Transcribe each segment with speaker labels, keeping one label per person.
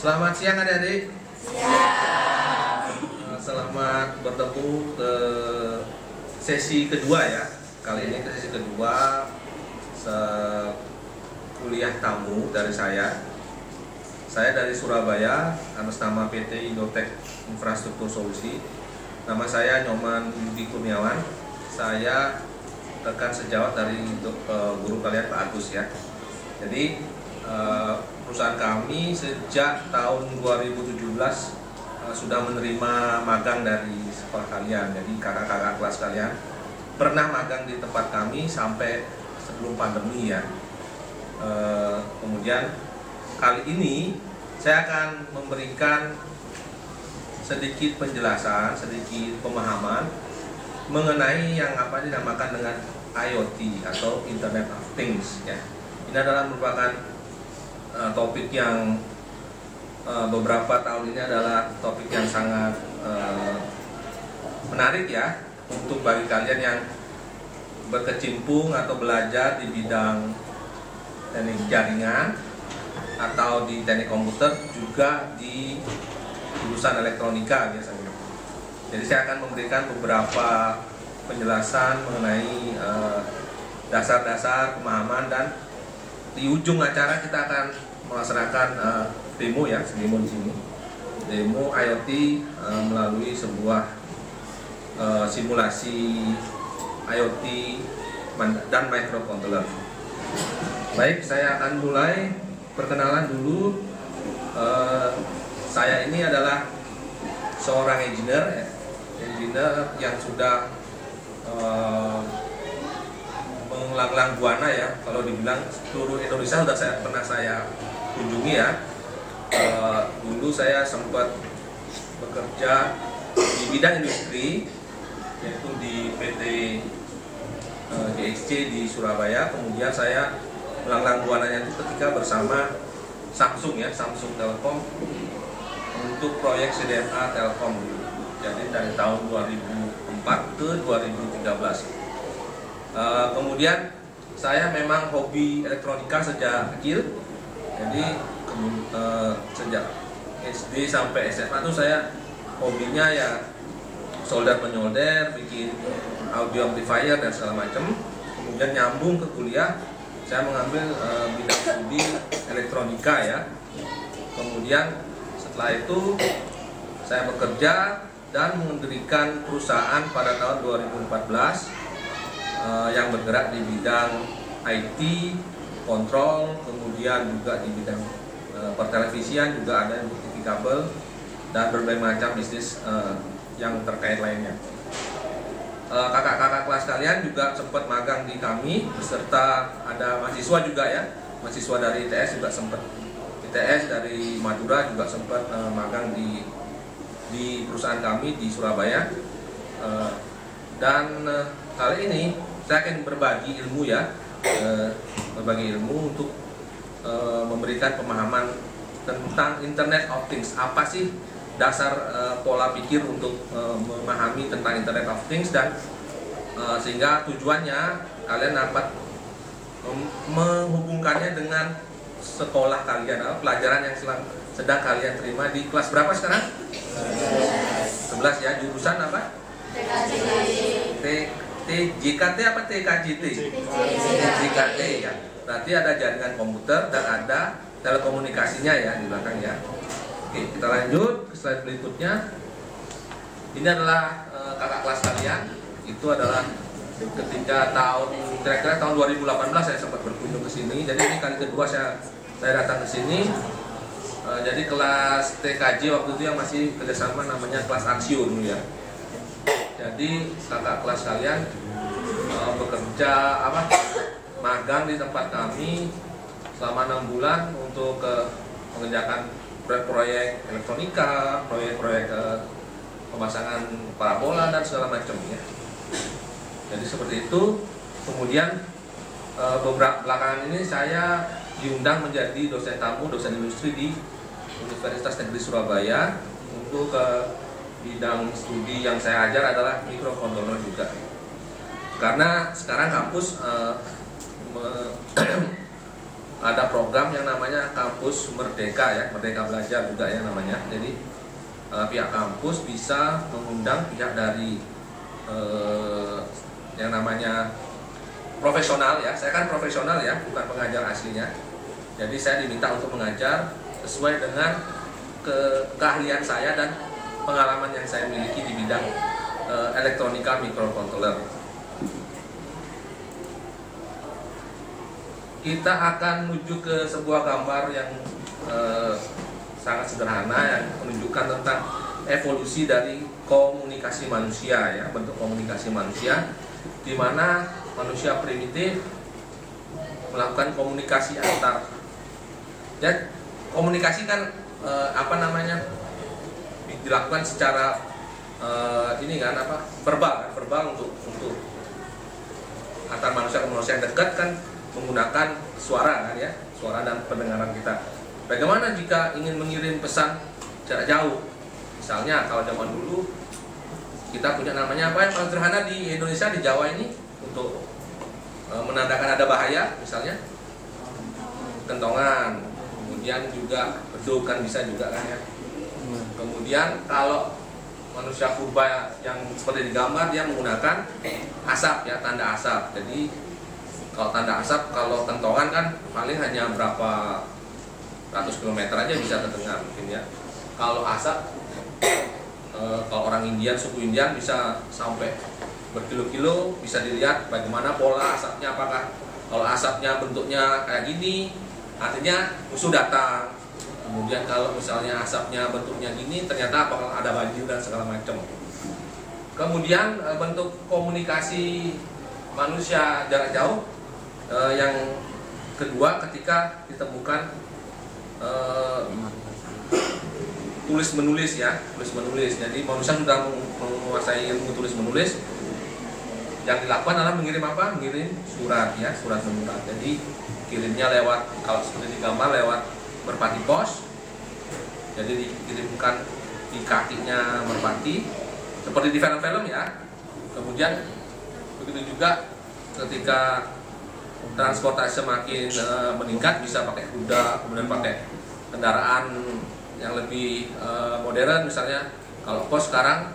Speaker 1: Selamat siang adik-adik. Siang. Selamat bertemu ke sesi kedua ya. Kali ini ke sesi kedua kuliah tamu dari saya. Saya dari Surabaya, atas nama PT Indotech Infrastruktur Solusi. Nama saya Nyoman Yudi Kurniawan. Saya rekan sejawat dari guru kalian Pak Agus ya. Jadi perusahaan kami sejak tahun 2017 sudah menerima magang dari sekolah kalian. Jadi kakak-kakak kelas kalian pernah magang di tempat kami sampai sebelum pandemi ya. Kemudian kali ini saya akan memberikan sedikit penjelasan, sedikit pemahaman mengenai yang apa dinamakan dengan IoT atau Internet of Things ya. Ini adalah merupakan topik yang beberapa tahun ini adalah topik yang sangat menarik ya untuk bagi kalian yang berkecimpung atau belajar di bidang teknik jaringan atau di teknik komputer, juga di jurusan elektronika biasanya. Jadi saya akan memberikan beberapa penjelasan mengenai dasar-dasar pemahaman, dan di ujung acara kita akan melaksanakan demo ya, demo di sini. Demo IoT melalui sebuah simulasi IoT dan microcontroller. Baik, saya akan mulai perkenalan dulu. Saya ini adalah seorang engineer yang sudah melanglang buana ya. Kalau dibilang seluruh Indonesia sudah pernah saya kunjungi ya. Dulu saya sempat bekerja di bidang industri, yaitu di PT GXC di Surabaya. Kemudian saya melanglang buananya itu ketika bersama Samsung ya, Samsung Telkom, untuk proyek CDMA Telkom. Jadi dari tahun 2004 ke 2013. Kemudian saya memang hobi elektronika sejak kecil. Jadi sejak SD sampai SMA tuh saya hobinya ya solder menyolder, bikin audio amplifier dan segala macam. Kemudian nyambung ke kuliah, saya mengambil bidang studi elektronika ya. Kemudian setelah itu saya bekerja dan mendirikan perusahaan pada tahun 2014 yang bergerak di bidang IT, kontrol, kemudian juga di bidang pertelevisian, juga ada yang TV kabel, dan berbagai macam bisnis yang terkait lainnya. Kakak-kakak kelas kalian juga sempat magang di kami, beserta ada mahasiswa juga ya, mahasiswa dari ITS juga sempat, ITS dari Madura juga sempat magang di perusahaan kami di Surabaya. Dan kali ini saya akan berbagi ilmu ya, berbagi ilmu untuk memberikan pemahaman tentang Internet of Things. Apa sih dasar pola pikir untuk memahami tentang Internet of Things, dan sehingga tujuannya kalian dapat menghubungkannya dengan sekolah kalian, pelajaran yang sedang kalian terima di kelas berapa sekarang? 11 ya. Jurusan apa? JKT apa TKJT? JKT ya. Berarti ada jaringan komputer dan ada telekomunikasinya ya di belakang ya. Oke, kita lanjut ke slide berikutnya. Ini adalah kakak kelas kalian. Itu adalah ketika kira-kira tahun 2018 saya sempat berkunjung ke sini. Jadi ini kali kedua saya datang ke sini. Jadi kelas TKJ waktu itu yang masih kerjasama namanya kelas Aksio dulu ya. Jadi kakak kelas kalian bekerja magang di tempat kami selama 6 bulan untuk mengerjakan proyek-proyek elektronika, proyek-proyek pemasangan parabola dan segala macam ya. Jadi seperti itu. Kemudian beberapa belakangan ini saya diundang menjadi dosen tamu, dosen industri di Universitas Negeri Surabaya untuk bidang studi yang saya ajar adalah microcontroller juga. Karena sekarang kampus ada program yang namanya Kampus Merdeka ya, Merdeka Belajar juga ya namanya. Jadi pihak kampus bisa mengundang pihak dari yang namanya profesional ya. Saya kan profesional ya, bukan pengajar aslinya. Jadi saya diminta untuk mengajar sesuai dengan keahlian saya dan pengalaman yang saya miliki di bidang elektronika microcontroller. Kita akan menuju ke sebuah gambar yang sangat sederhana yang menunjukkan tentang evolusi dari komunikasi manusia ya, bentuk komunikasi manusia di mana manusia primitif melakukan komunikasi antar ya, komunikasi kan dilakukan secara verbal untuk antar manusia ke manusia yang dekat kan menggunakan suara kan ya, suara dan pendengaran kita. Bagaimana jika ingin mengirim pesan jarak jauh? Misalnya kalau zaman dulu kita punya namanya apa yang paling sederhana di Indonesia, di Jawa ini untuk menandakan ada bahaya, misalnya kentongan, kemudian juga beduk kan bisa juga kan ya. Kemudian kalau manusia purba yang seperti di gambar dia menggunakan asap ya, tanda asap. Jadi kalau tanda asap, kalau kentongan kan paling hanya berapa ratus kilometer aja bisa terdengar mungkin ya. Kalau asap, kalau orang Indian, suku Indian bisa sampai berkilo-kilo, bisa dilihat bagaimana pola asapnya. Apakah kalau asapnya bentuknya kayak gini, artinya musuh datang. Kemudian kalau misalnya asapnya bentuknya gini, ternyata apakah ada banjir dan segala macam. Kemudian bentuk komunikasi manusia jarak jauh yang kedua ketika ditemukan tulis menulis ya, tulis menulis. Jadi manusia sudah menguasai ilmu tulis menulis. Yang dilakukan adalah mengirim apa? Mengirim surat ya, surat menyurat. Jadi kirimnya lewat, kalau seperti di gambar, lewat merpati pos. Jadi dikirimkan di kakinya merpati seperti di film-film ya. Kemudian begitu juga ketika transportasi semakin meningkat, bisa pakai kuda, kemudian pakai kendaraan yang lebih modern. Misalnya kalau pos sekarang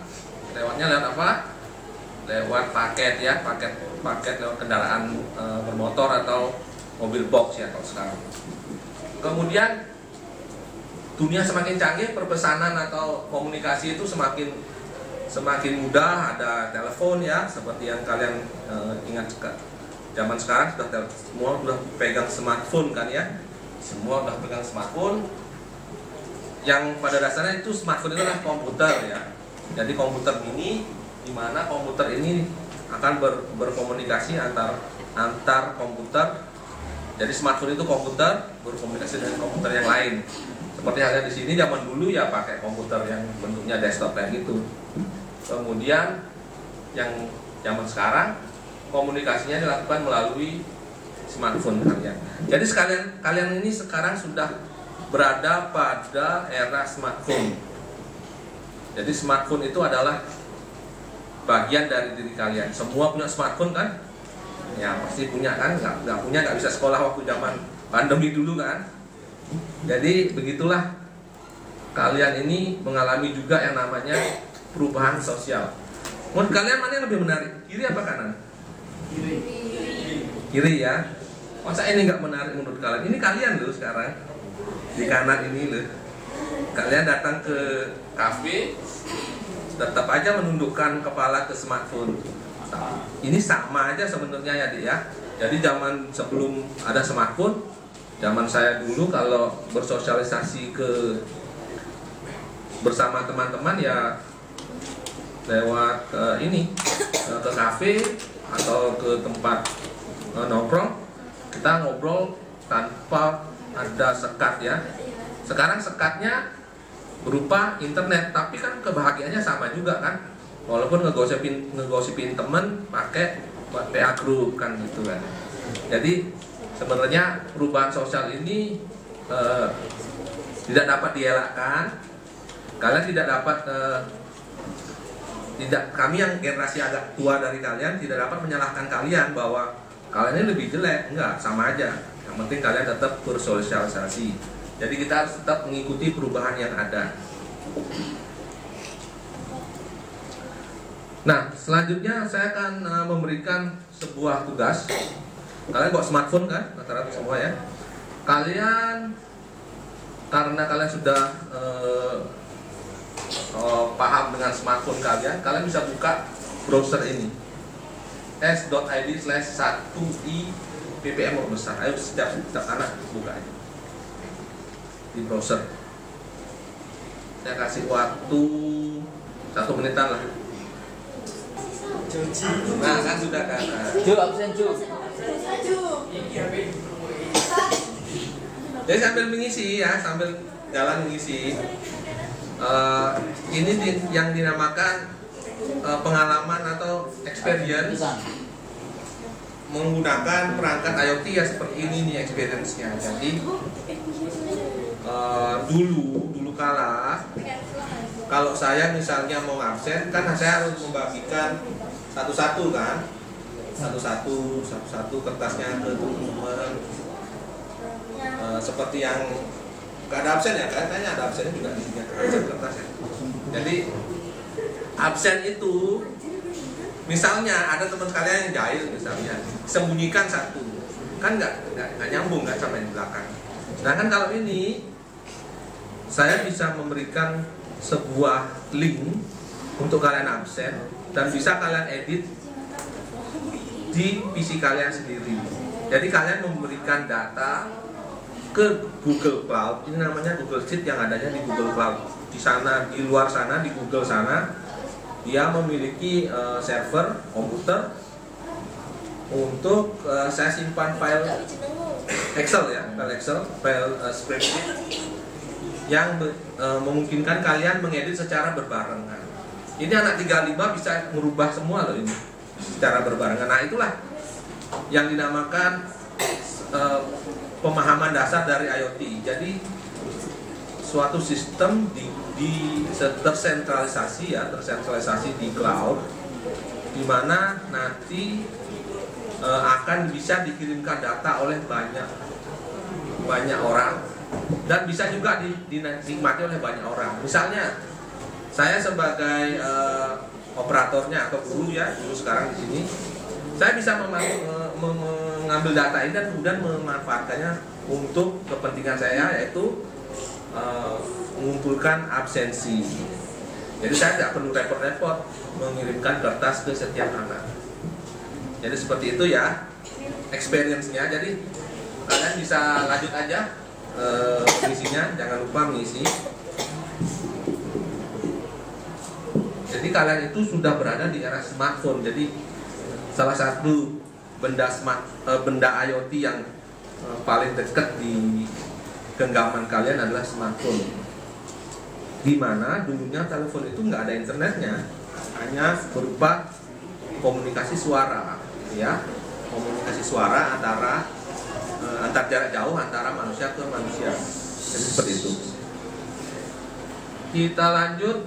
Speaker 1: lewatnya lewat apa? Lewat paket ya, paket lewat kendaraan bermotor atau mobil box ya kalau sekarang. Kemudian dunia semakin canggih, perpesanan atau komunikasi itu semakin mudah. Ada telepon ya, seperti yang kalian ingat zaman sekarang semua sudah pegang smartphone kan ya, semua sudah pegang smartphone. Yang pada dasarnya itu smartphone itu adalah komputer ya. Jadi komputer ini, di mana komputer ini akan berkomunikasi antar komputer. Jadi smartphone itu komputer berkomunikasi dengan komputer yang lain. Seperti halnya di sini zaman dulu ya pakai komputer yang bentuknya desktop kayak gitu. Kemudian yang zaman sekarang komunikasinya dilakukan melalui smartphone kalian. Jadi kalian ini sekarang sudah berada pada era smartphone. Jadi smartphone itu adalah bagian dari diri kalian. Semua punya smartphone kan? Ya pasti punya kan? Nggak punya nggak bisa sekolah waktu zaman pandemi dulu kan? Jadi begitulah kalian ini mengalami juga yang namanya perubahan sosial. Menurut kalian mana yang lebih menarik? Kiri apa kanan? Kiri ya. Masa ini nggak menarik menurut kalian? Ini kalian loh sekarang di kanan ini loh. Kalian datang ke kafe, tetap aja menundukkan kepala ke smartphone. Ini sama aja sebenarnya ya Dik ya. Jadi zaman sebelum ada smartphone, zaman saya dulu kalau bersosialisasi bersama teman-teman ya lewat ke kafe atau ke tempat nongkrong, kita ngobrol tanpa ada sekat ya. Sekarang sekatnya berupa internet, tapi kan kebahagiaannya sama juga kan, walaupun ngegosipin temen pakai PA group kan gitu kan. Jadi sebenarnya perubahan sosial ini tidak dapat dielakkan. Kalian tidak dapat kami yang generasi agak tua dari kalian tidak dapat menyalahkan kalian bahwa kalian ini lebih jelek. Enggak, sama aja. Yang penting kalian tetap bersosialisasi. Jadi kita harus tetap mengikuti perubahan yang ada. Nah, selanjutnya saya akan memberikan sebuah tugas. Kalian bawa smartphone kan, rata-rata semua ya. Kalian, karena kalian sudah paham dengan smartphone kalian bisa buka browser ini s.id/1i-ppm besar. Ayo setiap anak buka aja di browser. Saya kasih waktu 1 menitan lah. Nah kan sudah kan.
Speaker 2: Absen
Speaker 1: Jadi sambil mengisi ya, sambil jalan mengisi. Ini yang dinamakan pengalaman atau experience menggunakan perangkat IoT ya, seperti ini nih experience-nya. Jadi dulu kala kalau saya misalnya mau absen kan saya harus membagikan satu-satu kan, satu-satu kertasnya ke teman-teman. Seperti yang gak ada absen ya, kayaknya ada absennya juga di sini kertasnya. Jadi absen itu misalnya ada teman kalian yang jahil misalnya, sembunyikan satu, kan nggak nyambung kan sampai di belakang. Sedangkan kalau ini saya bisa memberikan sebuah link untuk kalian absen dan bisa kalian edit di PC kalian sendiri. Jadi kalian memberikan data ke Google Cloud, ini namanya Google Sheet yang adanya di Google Cloud. Di sana, di luar sana, di Google sana, dia memiliki server komputer untuk saya simpan file Excel ya, file spreadsheet yang memungkinkan kalian mengedit secara berbarengan. Ini anak 35 bisa merubah semua loh ini secara berbarengan. Nah itulah yang dinamakan pemahaman dasar dari IoT. Jadi suatu sistem tersentralisasi di cloud, di mana nanti akan bisa dikirimkan data oleh banyak orang dan bisa juga dinikmati oleh banyak orang. Misalnya saya sebagai operatornya atau guru sekarang di sini, saya bisa mengambil data ini dan kemudian memanfaatkannya untuk kepentingan saya, yaitu mengumpulkan absensi. Jadi saya tidak perlu repot-repot mengirimkan kertas ke setiap anak. Jadi seperti itu ya experience-nya. Jadi kalian bisa lanjut aja mengisinya, jangan lupa mengisi. Jadi kalian itu sudah berada di era smartphone. Jadi salah satu benda IoT yang paling dekat di genggaman kalian adalah smartphone. Di mana dulunya telepon itu nggak ada internetnya, hanya berupa komunikasi suara, ya, komunikasi suara antar jarak jauh antara manusia ke manusia. Jadi seperti itu. Kita lanjut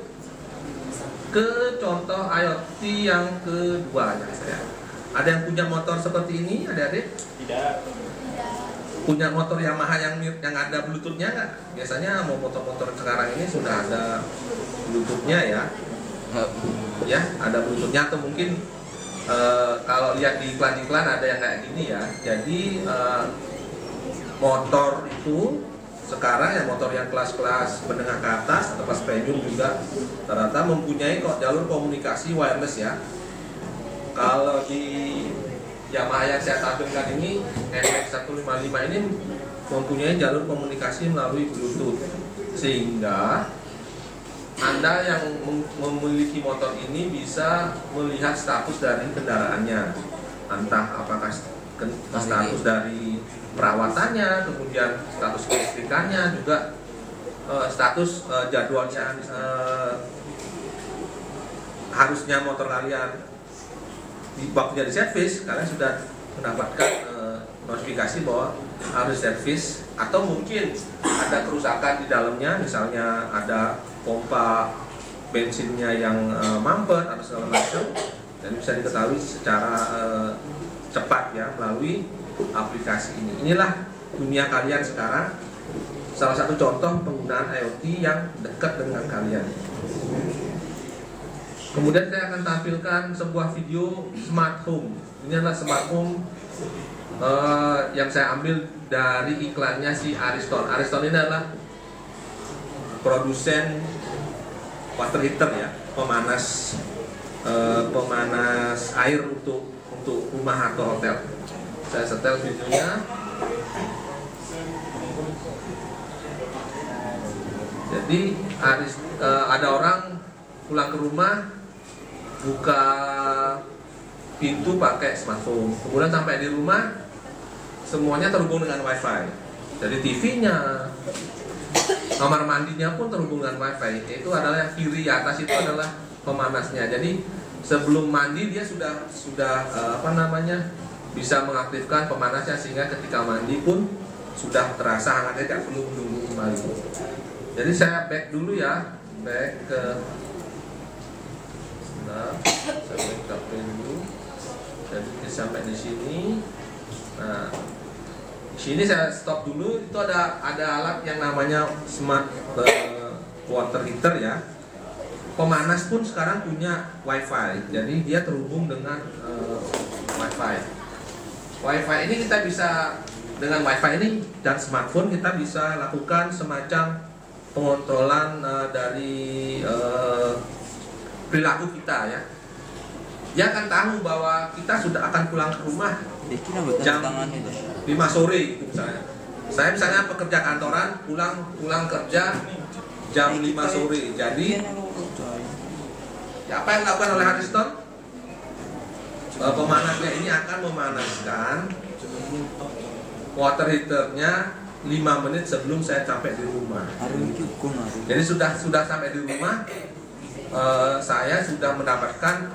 Speaker 1: ke contoh IoT yang kedua ya saya. Ada yang punya motor seperti ini, adik-adik?
Speaker 2: Tidak.
Speaker 1: Punya motor Yamaha yang ada Bluetooth-nya nggak? Biasanya mau motor-motor sekarang ini sudah ada Bluetooth-nya ya. Ya, ada Bluetooth-nya atau mungkin kalau lihat di iklan-iklan ada yang kayak gini ya. Jadi motor itu sekarang ya, motor yang kelas-kelas menengah ke atas atau kelas premium juga ternyata mempunyai jalur komunikasi wireless ya. Kalau di Yamaha yang saya tampilkan ini MX155 ini mempunyai jalur komunikasi melalui Bluetooth, sehingga Anda yang memiliki motor ini bisa melihat status dari kendaraannya, entah apakah status dari perawatannya, kemudian status kelistrikannya, juga status jadwalnya, harusnya motor kalian waktunya di servis, kalian sudah mendapatkan notifikasi bahwa harus servis, atau mungkin ada kerusakan di dalamnya, misalnya ada pompa bensinnya yang mampet atau segala macam, dan bisa diketahui secara cepat ya melalui aplikasi ini. Inilah dunia kalian sekarang. Salah satu contoh penggunaan IoT yang dekat dengan kalian. Kemudian saya akan tampilkan sebuah video smart home. Ini adalah smart home yang saya ambil dari iklannya si Ariston. Ariston ini adalah produsen water heater ya, pemanas air untuk rumah atau hotel. Saya setel videonya. Jadi ada orang pulang ke rumah, buka pintu pakai smartphone. Kemudian sampai di rumah, semuanya terhubung dengan WiFi. Jadi TV-nya, kamar mandinya pun terhubung dengan WiFi. Itu adalah yang kiri atas itu adalah pemanasnya. Jadi sebelum mandi dia sudah bisa mengaktifkan pemanasnya, sehingga ketika mandi pun sudah terasa hangatnya, tidak perlu menunggu kembali. Jadi saya back dulu ya, back ke saya back dulu. Jadi sampai di sini. Nah, di sini saya stop dulu. Itu ada alat yang namanya smart water heater ya. Pemanas pun sekarang punya WiFi. Jadi dia terhubung dengan WiFi. WiFi ini kita bisa, dengan WiFi ini dan smartphone kita bisa lakukan semacam pengontrolan dari perilaku kita ya. Dia akan tahu bahwa kita sudah akan pulang ke rumah jam 5 sore gitu misalnya. Saya misalnya pekerja kantoran, pulang kerja jam 5 sore. Jadi ya, apa yang dilakukan oleh Ariston? Pemanasnya ini akan memanaskan water heaternya 5 menit sebelum saya sampai di rumah. Jadi sudah sampai di rumah, saya sudah mendapatkan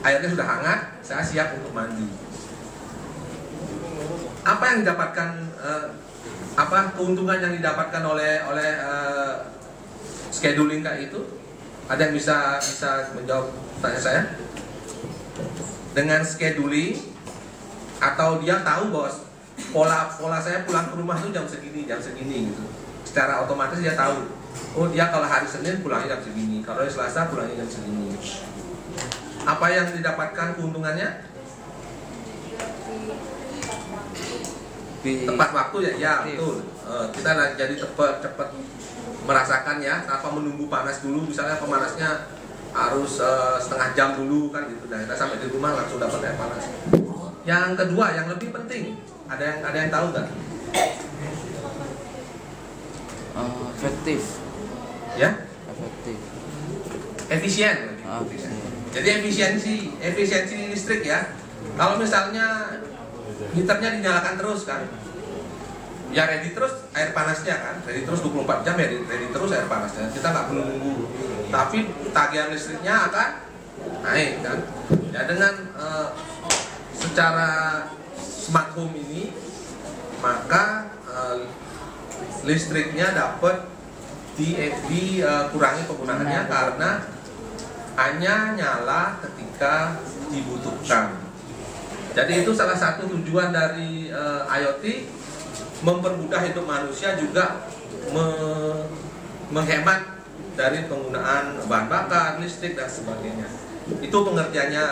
Speaker 1: airnya sudah hangat, saya siap untuk mandi. Apa yang didapatkan, keuntungan yang didapatkan oleh scheduling kayak itu? Ada yang bisa menjawab tanya saya? Dengan scheduling, atau dia tahu bahwa pola saya pulang ke rumah itu jam segini gitu. Secara otomatis dia tahu. Oh, dia kalau hari Senin pulangnya jam segini, kalau hari Selasa pulangnya jam segini. Apa yang didapatkan keuntungannya? Tepat waktu ya, betul. Kita jadi cepat merasakan ya, tanpa menunggu panas dulu. Misalnya pemanasnya harus setengah jam dulu kan gitu. Dan kita sampai di rumah langsung dapat air panas. Yang kedua, yang lebih penting, ada yang tahu nggak?
Speaker 2: Efektif.
Speaker 1: Ya?
Speaker 2: Efektif.
Speaker 1: Efisien. Jadi efisiensi listrik ya. Kalau misalnya heaternya dinyalakan terus kan, ya ready terus air panasnya kan, ready terus 24 jam ya, ready terus air panasnya. Kita nggak perlu nunggu. Tapi tagihan listriknya akan naik kan. Ya dengan secara smart home ini, maka listriknya dapat dikurangi penggunaannya karena hanya nyala ketika dibutuhkan. Jadi itu salah satu tujuan dari IoT, mempermudah hidup manusia, juga menghemat dari penggunaan bahan bakar, listrik dan sebagainya. Itu pengertiannya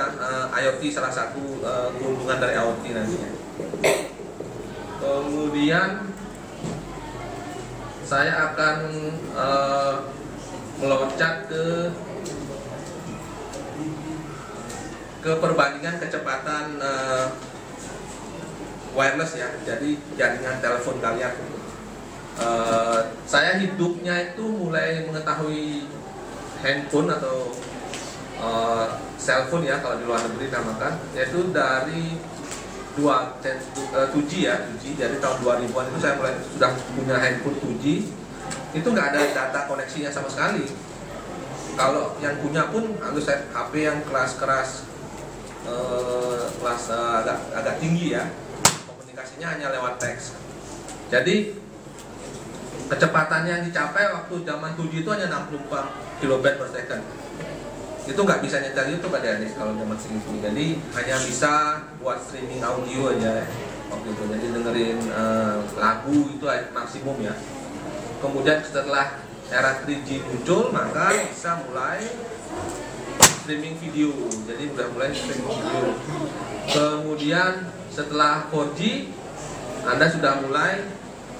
Speaker 1: IoT, salah satu keuntungan dari IoT nantinya. Kemudian saya akan meloncat ke perbandingan kecepatan wireless ya, jadi jaringan telepon kalian. Saya hidupnya itu mulai mengetahui handphone atau cellphone ya, kalau di luar negeri namakan, yaitu dari 2G ya, 2G. Jadi tahun 2000-an itu saya mulai sudah punya handphone 2G. Itu nggak ada data koneksinya sama sekali. Kalau yang punya pun harus HP yang kelas agak tinggi ya, komunikasinya hanya lewat teks. Jadi kecepatan yang dicapai waktu zaman 2G itu hanya 64 kB per second. Itu nggak bisa nyetel YouTube adik-adik kalau zaman segini. Jadi hanya bisa buat streaming audio aja. waktu itu. Jadi dengerin lagu itu maksimum ya. Kemudian setelah era 3G muncul, maka bisa mulai streaming video. Jadi udah mulai streaming video. Kemudian setelah 4G, Anda sudah mulai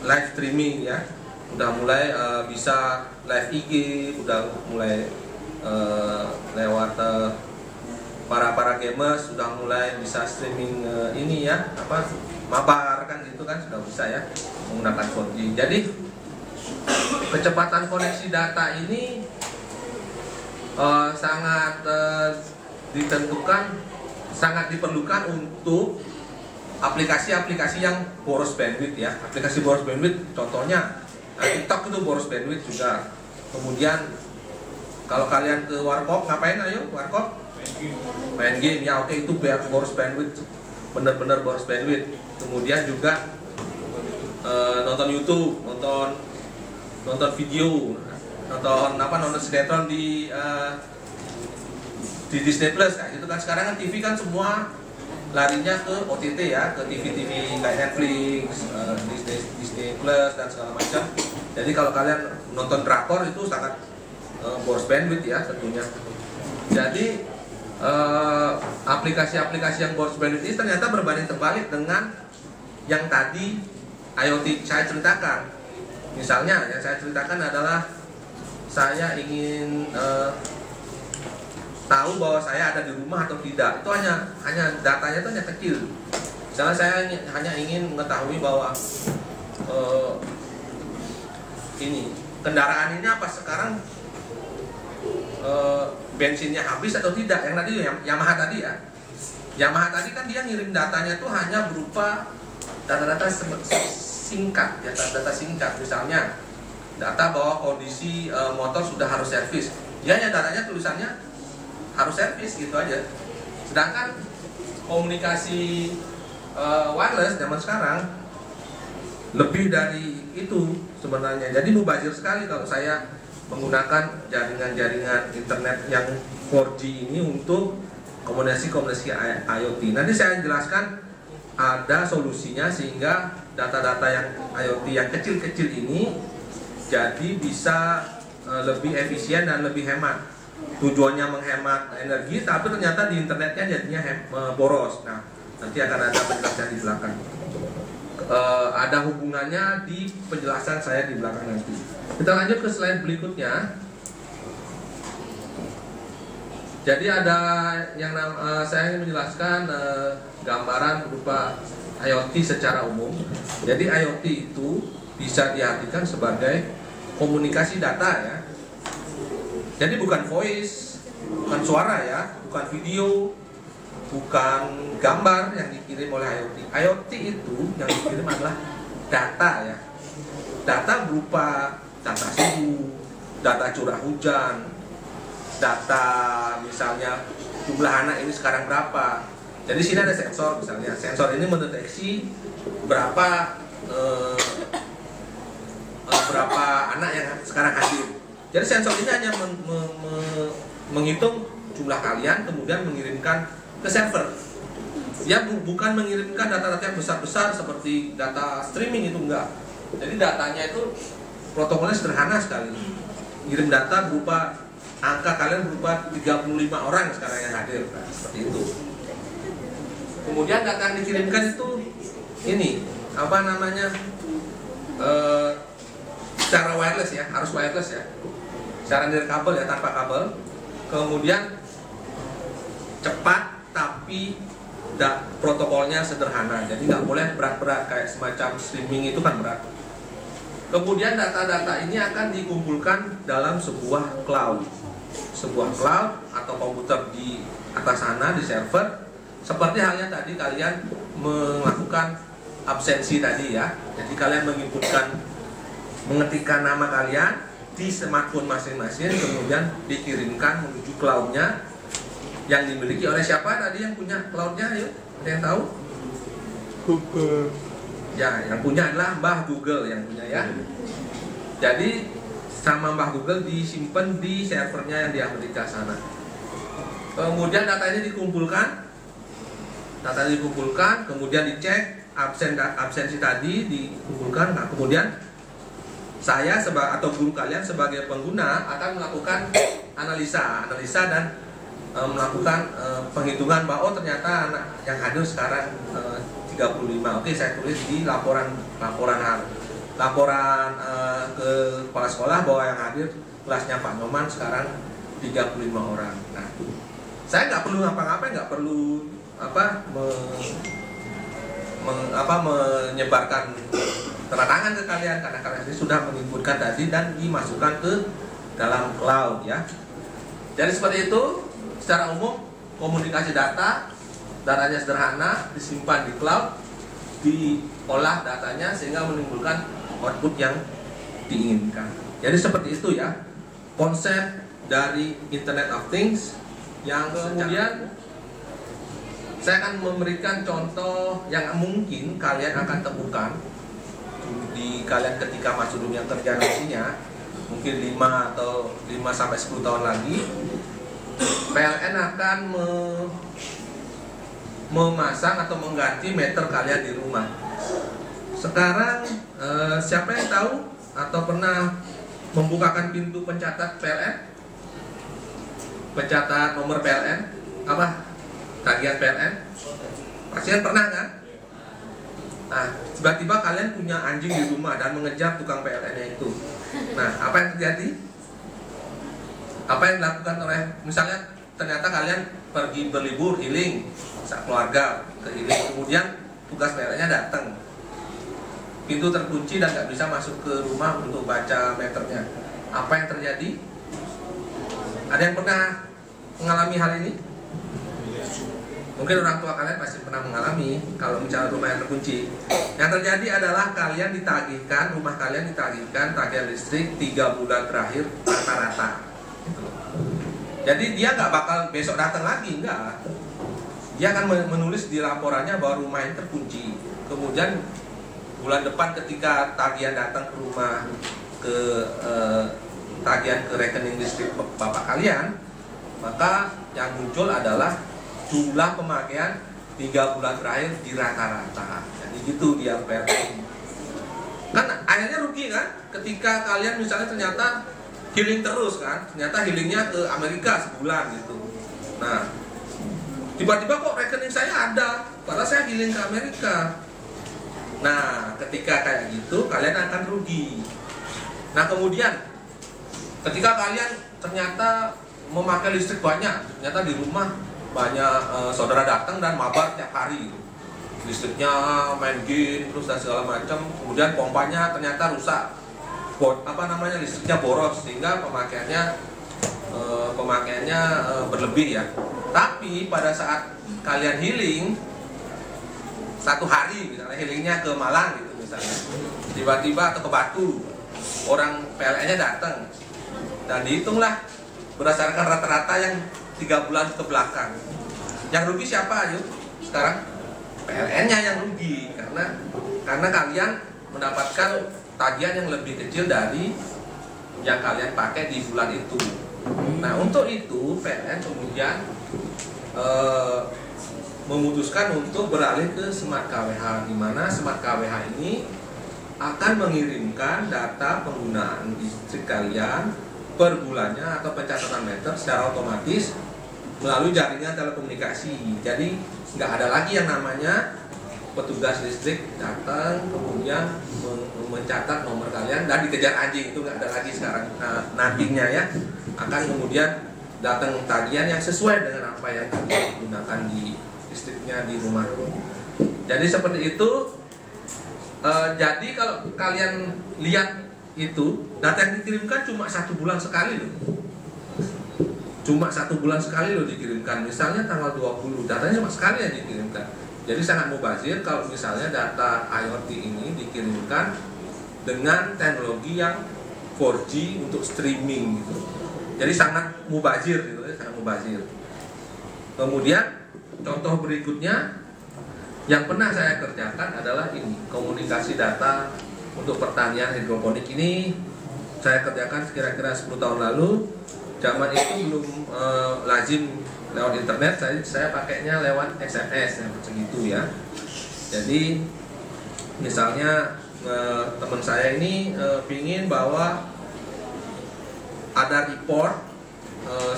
Speaker 1: live streaming ya. Udah mulai bisa live IG, udah mulai lewat para gamers sudah mulai bisa streaming ini ya, apa mabar kan gitu kan, sudah bisa ya menggunakan 4G. Jadi kecepatan koneksi data ini sangat ditentukan, sangat diperlukan untuk aplikasi-aplikasi yang boros bandwidth ya. Aplikasi boros bandwidth contohnya TikTok itu boros bandwidth juga. Kemudian kalau kalian ke warkop ngapain, ayo warkop? Main game ya, oke, itu boros bandwidth, bener-bener boros bandwidth. Kemudian juga nonton YouTube, nonton video, nonton sinetron di Disney Plus kan, itu kan sekarang kan TV kan semua larinya ke OTT ya, ke TV-TV kayak Netflix, Disney Plus dan segala macam. Jadi kalau kalian nonton drakor itu sangat boros bandwidth ya tentunya. Jadi aplikasi-aplikasi yang boros bandwidth ini ternyata berbanding terbalik dengan yang tadi IoT saya ceritakan. Misalnya yang saya ceritakan adalah saya ingin tahu bahwa saya ada di rumah atau tidak. Itu hanya datanya itu hanya kecil. Misalnya saya hanya ingin mengetahui bahwa ini kendaraan ini apa sekarang bensinnya habis atau tidak. Yang tadi Yamaha tadi ya. Yamaha tadi kan dia ngirim datanya itu hanya berupa data-data singkat, data singkat. Misalnya data bahwa kondisi motor sudah harus servis. Dia hanya datanya tulisannya harus servis gitu aja. Sedangkan komunikasi wireless zaman sekarang lebih dari itu sebenarnya. Jadi mubazir sekali kalau saya menggunakan jaringan-jaringan internet yang 4G ini untuk komunikasi IoT. Nanti saya jelaskan ada solusinya sehingga data-data yang IoT yang kecil-kecil ini jadi bisa lebih efisien dan lebih hemat. Tujuannya menghemat energi, tapi ternyata di internetnya jadinya boros. Nah, nanti akan ada penjelasan di belakang. Ada hubungannya di penjelasan saya di belakang nanti. Kita lanjut ke slide berikutnya. Jadi ada yang saya ingin menjelaskan gambaran berupa IoT secara umum. Jadi IoT itu bisa diartikan sebagai komunikasi data ya. Jadi bukan voice, bukan suara ya, bukan video, bukan gambar yang dikirim oleh IoT. IoT itu yang dikirim adalah data ya. Data berupa data suhu, data curah hujan, data misalnya jumlah anak ini sekarang berapa. Jadi sini ada sensor misalnya. Sensor ini mendeteksi berapa anak yang sekarang hadir. Jadi sensor ini hanya menghitung jumlah kalian, kemudian mengirimkan ke server. Ya bukan mengirimkan data-data yang besar-besar seperti data streaming, itu enggak. Jadi datanya itu protokolnya sederhana sekali. Ngirim data berupa angka kalian berupa 35 orang sekarang yang hadir, nah, seperti itu. Kemudian data yang dikirimkan itu ini apa namanya? Secara wireless ya, harus wireless ya. Secara nirkabel ya, tanpa kabel. Kemudian cepat tapi protokolnya sederhana. Jadi nggak boleh berat-berat kayak semacam streaming itu kan berat. Kemudian data-data ini akan dikumpulkan dalam sebuah cloud. Sebuah cloud atau komputer di atas sana di server. Seperti halnya tadi kalian melakukan absensi tadi ya. Jadi kalian mengetikkan nama kalian di smartphone masing-masing, kemudian dikirimkan menuju cloudnya yang dimiliki oleh siapa tadi yang punya cloudnya? Yuk, ada yang tahu? Google. Ya, yang punya adalah Mbah Google yang punya ya. Jadi sama Mbah Google disimpan di servernya yang di Amerika sana. Kemudian data ini dikumpulkan, kemudian dicek absensi tadi dikumpulkan. Nah, kemudian saya atau guru kalian sebagai pengguna akan melakukan analisa dan melakukan penghitungan bahwa ternyata anak yang hadir sekarang 35. Oke, saya tulis di laporan ke kepala sekolah bahwa yang hadir kelasnya Pak Nyoman sekarang 35 orang. Nah, saya nggak perlu ngapa-ngapain, nggak perlu menyebarkan tanda tangan ke kalian karena kalian ini sudah menginputkan tadi dan dimasukkan ke dalam cloud ya. Jadi seperti itu secara umum komunikasi datanya sederhana, disimpan di cloud, diolah datanya sehingga menimbulkan output yang diinginkan. Jadi seperti itu ya konsep dari Internet of Things. Yang kemudian saya akan memberikan contoh yang mungkin kalian akan temukan di kalian ketika masuk dunia kerja nantinya, mungkin 5 sampai 10 tahun lagi. PLN akan memasang atau mengganti meter kalian di rumah. Sekarang siapa yang tahu atau pernah membukakan pintu pencatat PLN? Pencatat nomor PLN, tagihan PLN? Pasti kan pernah kan? Nah, tiba-tiba kalian punya anjing di rumah dan mengejar tukang PLN-nya itu. Nah, apa yang terjadi? Apa yang dilakukan oleh, misalnya ternyata kalian pergi berlibur healing keluarga ke healing, kemudian tugas PLN-nya datang, pintu terkunci dan nggak bisa masuk ke rumah untuk baca meternya. Apa yang terjadi? Ada yang pernah mengalami hal ini? Mungkin orang tua kalian pasti pernah mengalami kalau misalnya rumah yang terkunci. Yang terjadi adalah rumah kalian ditagihkan tagihan listrik 3 bulan terakhir rata-rata. Jadi dia nggak bakal besok datang lagi, enggak. Dia akan menulis di laporannya bahwa rumah ini terkunci. Kemudian bulan depan ketika tagihan datang ke rumah, tagihan ke rekening listrik bapak kalian, maka yang muncul adalah jumlah pemakaian 3 bulan terakhir di rata-rata. Jadi gitu dia PLN. Kan akhirnya rugi kan? Ketika kalian misalnya ternyata healing terus kan, ternyata healingnya ke Amerika sebulan gitu. Nah, tiba-tiba kok rekening saya ada, padahal saya healing ke Amerika. Nah, ketika kayak gitu kalian akan rugi. Nah, kemudian ketika kalian ternyata memakai listrik banyak, ternyata di rumah banyak saudara datang dan mabar tiap hari gitu. Listriknya main game terus dan segala macam, kemudian pompanya ternyata rusak, listriknya boros sehingga pemakaiannya berlebih ya. Tapi pada saat kalian healing 1 hari, misalnya healingnya ke Malang gitu misalnya, tiba-tiba atau ke Batu, orang PLN-nya datang dan dihitunglah berdasarkan rata-rata yang 3 bulan ke belakang. Yang rugi siapa ayo? Sekarang PLN-nya yang rugi karena kalian mendapatkan tagihan yang lebih kecil dari yang kalian pakai di bulan itu. Nah, untuk itu PLN kemudian memutuskan untuk beralih ke Smart KWH, di mana Smart KWH ini akan mengirimkan data penggunaan listrik kalian per bulannya atau pencatatan meter secara otomatis melalui jaringan telekomunikasi. Jadi nggak ada lagi yang namanya petugas listrik datang kemudian mencatat nomor kalian dan dikejar anjing, itu nggak ada lagi sekarang. Nah, nantinya ya akan kemudian datang tagihan yang sesuai dengan apa yang digunakan di listriknya di rumah. Jadi seperti itu. Jadi kalau kalian lihat itu data yang dikirimkan cuma 1 bulan sekali loh. Cuma 1 bulan sekali loh dikirimkan. Misalnya tanggal 20, datanya cuma sekali yang dikirimkan. Jadi sangat mubazir kalau misalnya data IoT ini dikirimkan dengan teknologi yang 4G untuk streaming gitu. Jadi sangat mubazir gitu, sangat mubazir. Kemudian contoh berikutnya yang pernah saya kerjakan adalah ini, komunikasi data untuk pertanian hidroponik. Ini saya kerjakan kira-kira 10 tahun lalu. Zaman itu belum lazim lewat internet, saya pakainya lewat SMS segitu ya. Jadi Misalnya teman saya ini pingin bahwa ada report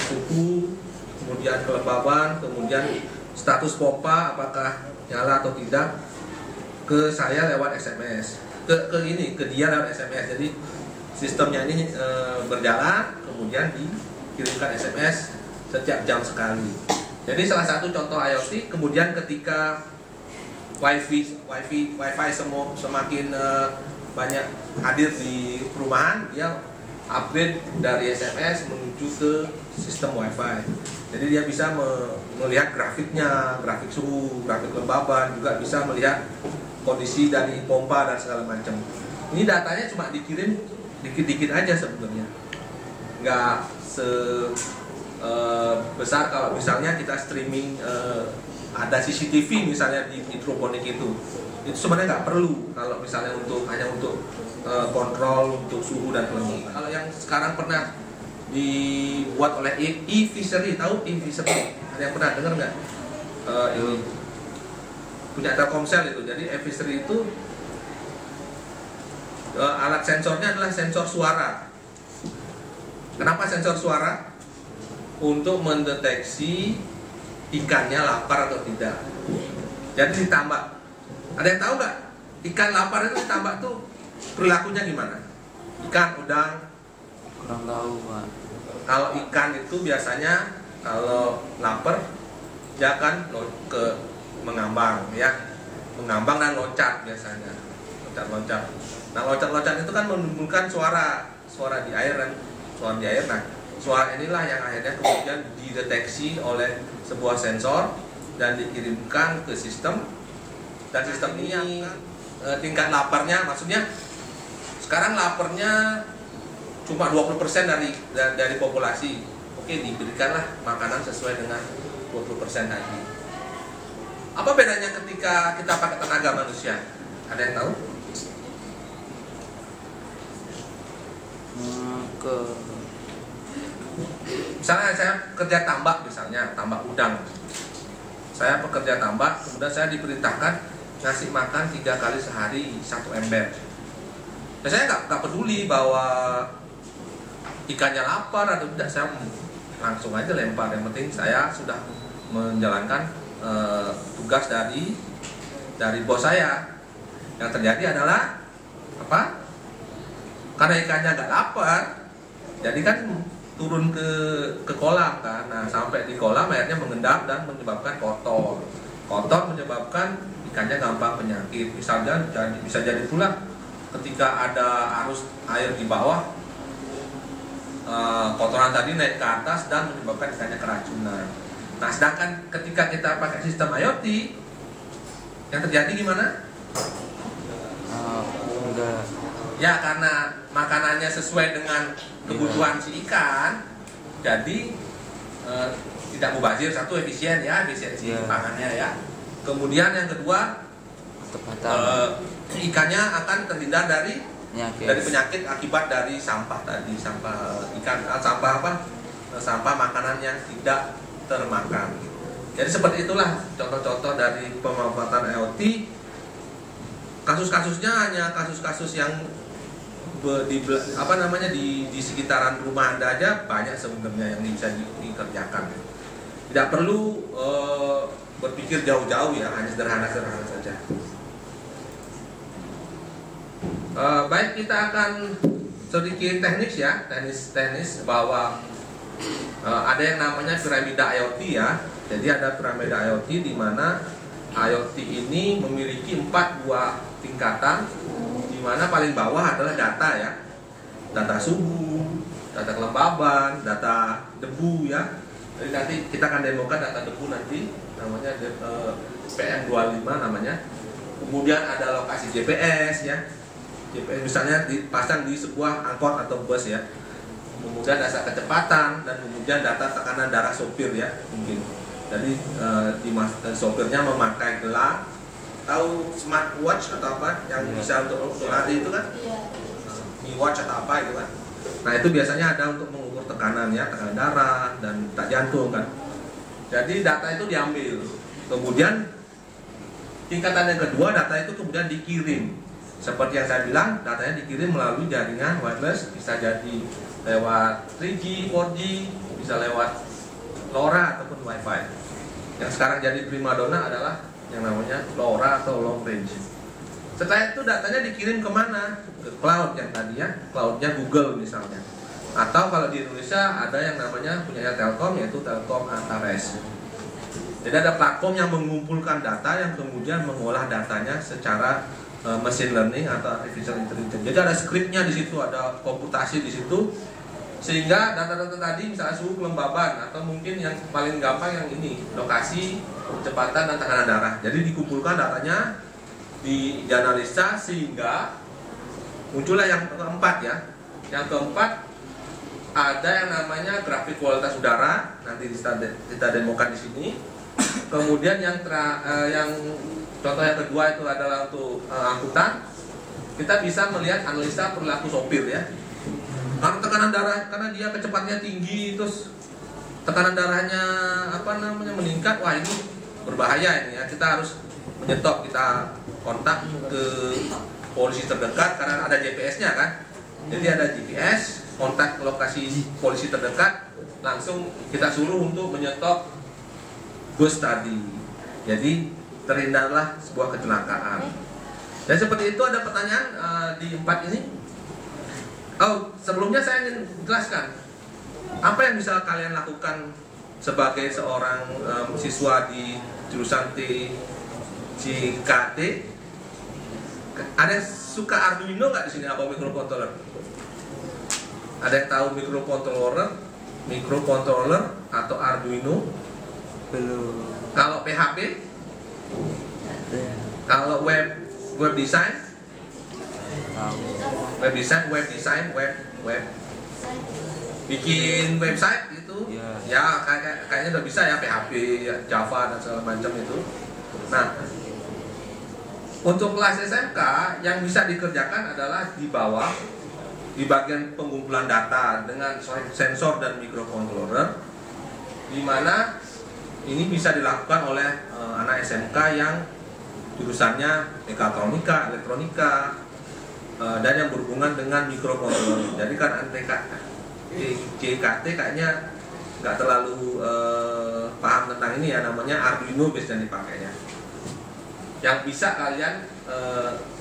Speaker 1: suhu, kemudian kelembaban, kemudian status pompa apakah nyala atau tidak ke saya lewat SMS, ke dia lewat SMS. Jadi sistemnya ini berjalan, kemudian dikirimkan SMS setiap jam sekali. Jadi salah satu contoh IoT. Kemudian ketika wifi semakin banyak hadir di perumahan, dia upgrade dari SMS menuju ke sistem wifi. Jadi dia bisa melihat grafiknya, grafik suhu, grafik kelembaban, juga bisa melihat kondisi dari pompa dan segala macam. Ini datanya cuma dikirim dikit-dikit aja sebenarnya, nggak besar kalau misalnya kita streaming ada CCTV misalnya di hidroponik itu sebenarnya nggak perlu kalau misalnya hanya untuk kontrol untuk suhu dan kelembaban. Kalau yang sekarang pernah dibuat oleh e-fishery, tahu e-fishery? Ada yang pernah dengar nggak? Ini punya Telkomsel itu. Jadi e-fishery itu alat sensornya adalah sensor suara. Kenapa sensor suara? Untuk mendeteksi ikannya lapar atau tidak. Jadi ditambak. Ada yang tahu nggak? Ikan lapar itu ditambak tuh perilakunya gimana? Ikan, udang?
Speaker 2: Kurang tahu, Pak.
Speaker 1: Kalau ikan itu biasanya kalau lapar dia akan mengambang, ya, mengambang dan loncat biasanya, loncat-loncat. Nah, loncat-loncat itu kan menimbulkan suara di air kan, suara di air. Nah, suara inilah yang akhirnya kemudian dideteksi oleh sebuah sensor dan dikirimkan ke sistem, dan sistem ini tingkat laparnya, maksudnya sekarang laparnya cuma 20% dari populasi. Oke, diberikanlah makanan sesuai dengan 20% tadi. Apa bedanya ketika kita pakai tenaga manusia? Ada yang tahu? Misalnya saya kerja tambak, misalnya tambak udang. Saya pekerja tambak, kemudian saya diperintahkan ngasih makan 3 kali sehari 1 ember. Nah, saya nggak peduli bahwa ikannya lapar atau tidak, saya langsung aja lempar. Yang penting saya sudah menjalankan tugas dari bos saya. Yang terjadi adalah apa? Karena ikannya nggak lapar, jadi kan turun ke kolam kan. Nah, sampai di kolam airnya mengendap dan menyebabkan kotor. Kotor menyebabkan ikannya gampang penyakit. Misalnya bisa jadi pula ketika ada arus air di bawah, kotoran tadi naik ke atas dan menyebabkan ikannya keracunan. Nah, sedangkan ketika kita pakai sistem IoT, yang terjadi gimana?
Speaker 2: Enggak.
Speaker 1: Ya, karena makanannya sesuai dengan kebutuhan si ikan, jadi tidak mubazir. Satu, efisien ya, efisiensi pangannya ya. Kemudian yang kedua, ikannya akan terhindar dari penyakit akibat dari sampah tadi, sampah ikan, sampah makanan yang tidak termakan. Jadi seperti itulah contoh-contoh dari pemanfaatan IoT. Kasus-kasusnya hanya kasus-kasus yang di sekitaran rumah Anda aja banyak sebenarnya yang bisa dikerjakan. Tidak perlu berpikir jauh-jauh ya, hanya sederhana-sederhana saja. Baik, kita akan sedikit teknis ya, teknis bahwa ada yang namanya piramida IoT ya. Jadi ada piramida IoT di mana IoT ini memiliki 4 buah tingkatan, di mana paling bawah adalah data ya, data suhu, data kelembaban, data debu ya. Jadi nanti kita akan demokan data debu nanti, namanya PM25 namanya. Kemudian ada lokasi GPS ya, GPS misalnya dipasang di sebuah angkot atau bus ya. Kemudian data kecepatan, dan kemudian data tekanan darah sopir ya mungkin. Jadi sopirnya memakai gelang, tahu smartwatch atau apa yang bisa untuk lari itu kan, watch atau apa itu kan. Nah, itu biasanya ada untuk mengukur tekanan ya, tekanan darah dan detak jantung kan. Jadi data itu diambil, kemudian tingkatan yang kedua, data itu kemudian dikirim. Seperti yang saya bilang, datanya dikirim melalui jaringan wireless, bisa jadi lewat 3G, 4G, bisa lewat LoRa ataupun Wi-Fi. Yang sekarang jadi primadona adalah yang namanya LoRa atau long range. Setelah itu datanya dikirim kemana? Ke cloud yang tadi ya, cloudnya Google misalnya. Atau kalau di Indonesia ada yang namanya punya Telkom, yaitu Telkom Antares. Jadi ada platform yang mengumpulkan data yang kemudian mengolah datanya secara machine learning atau artificial intelligence. Jadi ada skripnya di situ, ada komputasi di situ, sehingga data-data tadi misalnya suhu kelembaban atau mungkin yang paling gampang yang ini lokasi, kecepatan dan tekanan darah. Jadi dikumpulkan datanya, dianalisa sehingga muncullah yang keempat ya. Yang keempat ada yang namanya grafik kualitas udara, nanti kita demokan di sini. Kemudian yang contoh yang kedua itu adalah untuk angkutan. Kita bisa melihat analisa perilaku sopir ya. Karena tekanan darah, karena dia kecepatannya tinggi, terus tekanan darahnya meningkat, wah ini berbahaya ini ya. Kita harus menyetop, kita kontak ke polisi terdekat karena ada GPS-nya kan. Jadi ada GPS, kontak lokasi polisi terdekat, langsung kita suruh untuk menyetop bus tadi. Jadi terhindarlah sebuah kecelakaan. Dan seperti itu ada pertanyaan di 4 ini. Oh, sebelumnya saya ingin jelaskan apa yang bisa kalian lakukan sebagai seorang siswa di jurusan TJKT. Ada yang suka Arduino nggak di sini? Apa microcontroller? Ada yang tahu microcontroller atau Arduino?
Speaker 2: Belum.
Speaker 1: Kalau PHP?
Speaker 2: Ada.
Speaker 1: Kalau web design?
Speaker 2: Tahu.
Speaker 1: Web design, web bikin website itu?
Speaker 2: Ya.
Speaker 1: Ya kayaknya udah bisa ya, PHP, ya, Java dan segala macam itu. Nah, untuk kelas SMK yang bisa dikerjakan adalah di bawah, di bagian pengumpulan data dengan sensor dan microcontroller, di mana ini bisa dilakukan oleh anak SMK yang jurusannya mekatronika, elektronika, dan yang berhubungan dengan microcontroller. Jadi kan JKT kayaknya nggak terlalu paham tentang ini ya, namanya Arduino biasanya dipakainya. Yang bisa kalian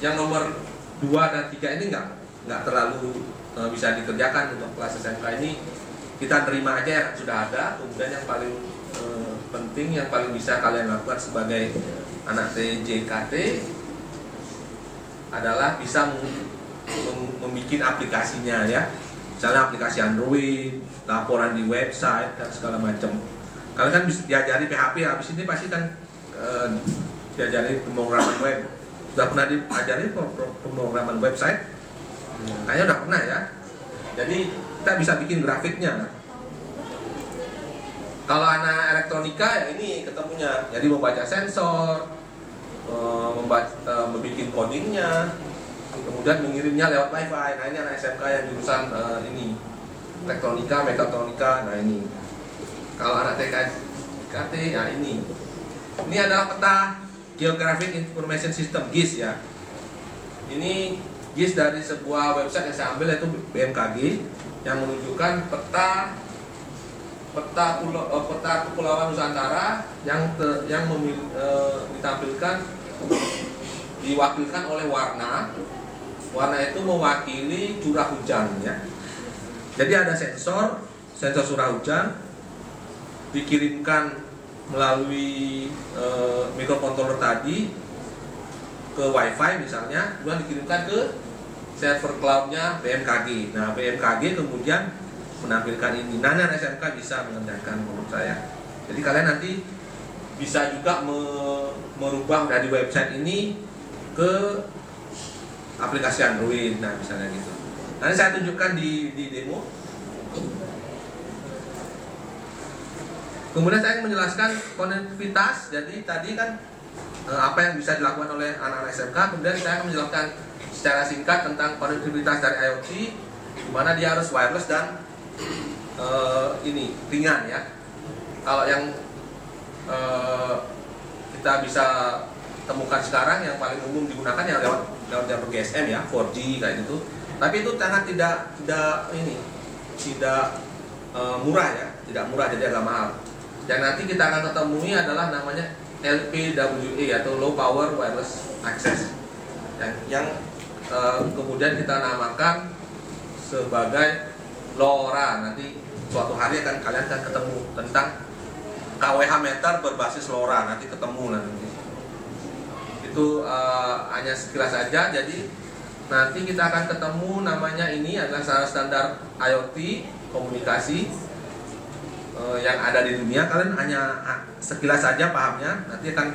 Speaker 1: yang nomor 2 dan 3 ini nggak terlalu bisa dikerjakan untuk kelas SMK ini. Kita terima aja yang sudah ada. Kemudian yang paling penting, yang paling bisa kalian lakukan sebagai anak TJKT adalah bisa membuat aplikasinya ya. Misalnya aplikasi Android, laporan di website dan segala macam. Kalian kan bisa diajari PHP, habis ini pasti kan diajari pemrograman web. Sudah pernah diajari pemrograman website? Kayaknya udah pernah ya. Jadi kita bisa bikin grafiknya. Kalau anak elektronika ya ini ketemunya, jadi membaca sensor, membuat codingnya, kemudian mengirimnya lewat Wi-Fi. Nah ini anak SMK yang jurusan ini elektronika, mekatronika. Nah ini kalau anak TKT ya ini adalah peta Geographic Information System GIS ya. Ini GIS dari sebuah website yang saya ambil, yaitu BMKG, yang menunjukkan peta Kepulauan Nusantara yang ditampilkan, diwakilkan oleh warna. Warna itu mewakili curah hujan ya. Jadi ada sensor curah hujan dikirimkan melalui microcontroller tadi ke Wi-Fi misalnya, kemudian dikirimkan ke server cloudnya BMKG. Nah BMKG kemudian menampilkan ini. Nah SMK bisa mengerjakan menurut saya. Jadi kalian nanti bisa juga merubah dari website ini ke aplikasi Android. Nah misalnya gitu. Nanti saya tunjukkan di demo. Kemudian saya menjelaskan konektivitas. Jadi tadi kan apa yang bisa dilakukan oleh anak-anak SMK. Kemudian saya akan menjelaskan secara singkat tentang konektivitas dari IoT, di mana dia harus wireless dan ini ringan ya. Kalau yang kita bisa temukan sekarang yang paling umum digunakan ya lewat jalur GSM ya, 4G kayak gitu. Tapi itu sangat tidak murah ya, tidak murah, jadi agak mahal. Dan nanti kita akan ketemui adalah namanya LPWA atau Low Power Wireless Access yang kemudian kita namakan sebagai LoRa. Nanti suatu hari kalian akan ketemu tentang KWH meter berbasis LoRa, nanti ketemu nanti. Itu hanya sekilas saja. Jadi nanti kita akan ketemu namanya, ini adalah standar IoT komunikasi yang ada di dunia. Kalian hanya sekilas saja pahamnya. Nanti akan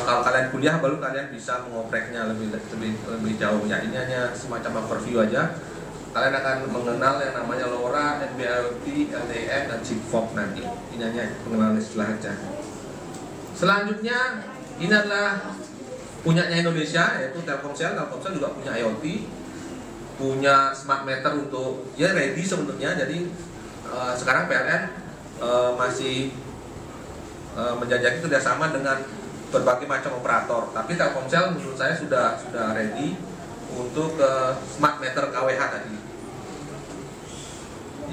Speaker 1: kalau kalian kuliah baru kalian bisa mengopreknya lebih jauh ya. Ini hanya semacam overview aja. Kalian akan mengenal yang namanya LoRa, NB-IoT, LTE, dan Sigfox nanti. Ini hanya pengenalan istilah aja. Selanjutnya ini adalah punyanya Indonesia, yaitu Telkomsel. Telkomsel juga punya IoT, punya smart meter untuk ya ready sebenarnya. Jadi sekarang PLN masih menjajaki kerjasama dengan berbagai macam operator. Tapi Telkomsel menurut saya sudah ready untuk smart meter KWH tadi.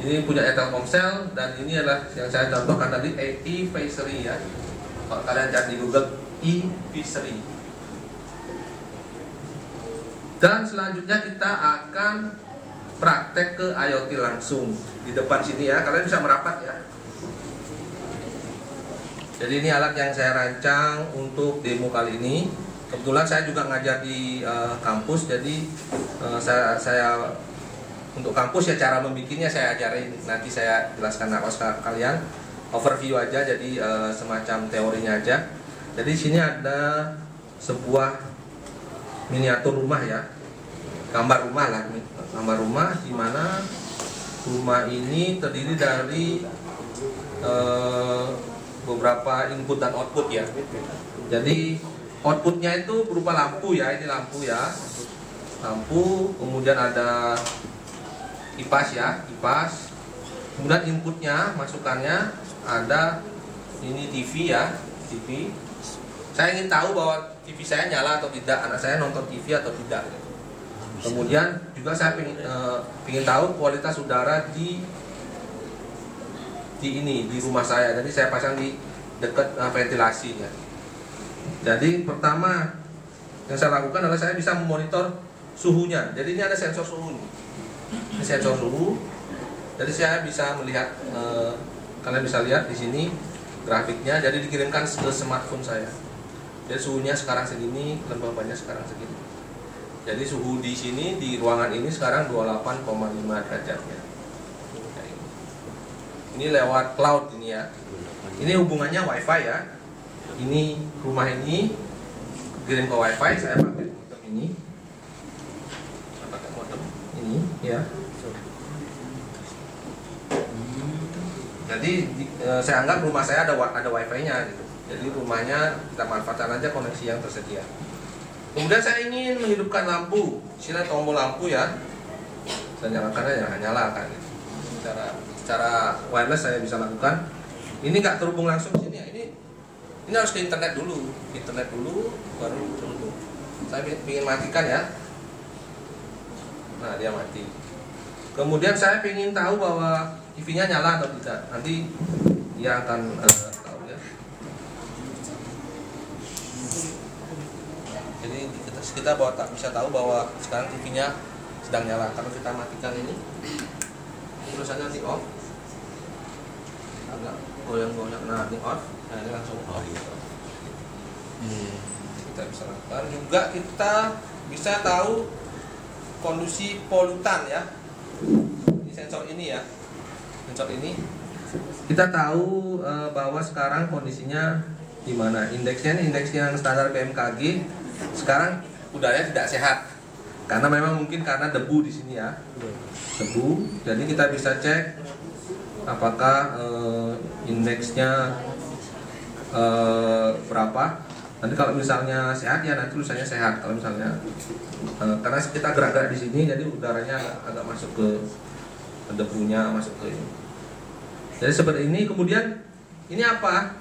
Speaker 1: Ini punya Telkomsel, dan ini adalah yang saya contohkan tadi, e-Visory ya. Kalau kalian cari di Google, e-Visory. Dan selanjutnya kita akan praktek ke IoT langsung di depan sini ya. Kalian bisa merapat ya. Jadi ini alat yang saya rancang untuk demo kali ini. Kebetulan saya juga ngajar di kampus, jadi saya untuk kampus ya cara membikinnya saya ajarin. Nanti saya jelaskan kalian overview aja, jadi semacam teorinya aja. Jadi di sini ada sebuah miniatur rumah ya, gambar rumah lah, gambar rumah di mana rumah ini terdiri dari beberapa input dan output ya. Jadi outputnya itu berupa lampu ya, ini lampu ya, lampu, kemudian ada kipas ya, kipas. Kemudian inputnya, masukannya ada ini TV ya, TV. Saya ingin tahu bahwa TV saya nyala atau tidak, anak saya nonton TV atau tidak. Kemudian juga saya ingin tahu kualitas udara di rumah saya. Jadi saya pasang di dekat ventilasinya. Jadi pertama yang saya lakukan adalah saya bisa memonitor suhunya. Jadi ini ada sensor suhu. Ini sensor suhu. Jadi saya bisa melihat, kalian bisa lihat di sini grafiknya. Jadi dikirimkan ke smartphone saya. Jadi suhunya sekarang segini, kelembabannya sekarang segini. Jadi suhu di sini di ruangan ini sekarang 28,5 derajat ya. Ini lewat cloud ini ya. Ini hubungannya WiFi ya. Ini rumah ini kirim ke WiFi, saya pakai modem ini. Saya pakai modem ini ya. Jadi saya anggap rumah saya ada WiFi-nya gitu. Jadi rumahnya kita manfaatkan aja koneksi yang tersedia. Kemudian saya ingin menghidupkan lampu. Sini tombol lampu ya. Saya nyalakan aja, nyala kan gitu. Secara wireless saya bisa lakukan. Ini nggak terhubung langsung sini ya. Ini harus ke internet dulu, baru terhubung. Saya ingin matikan ya. Nah dia mati. Kemudian saya ingin tahu bahwa TV-nya nyala atau tidak. Nanti dia akan tahu ya. Jadi kita bisa tahu bahwa sekarang TV-nya sedang nyala. Kalau kita matikan ini, tulisannya nanti off. Agak goyang-goyang, nah ini off. Nah ini langsung off gitu. Kita bisa lakukan. Juga kita bisa tahu kondisi polutan ya. Ini sensor ini ya. Sensor ini kita tahu bahwa sekarang kondisinya di mana. Indeksnya ini indeks yang standar BMKG. Sekarang udaranya tidak sehat. Karena memang mungkin karena debu di sini ya. Debu. Jadi kita bisa cek apakah indeksnya berapa. Nanti kalau misalnya sehat ya nanti tulisannya sehat. Kalau misalnya karena kita gerak-gerak di sini, jadi udaranya agak masuk ke debunya, masuk ke ini. Jadi seperti ini. Kemudian ini apa?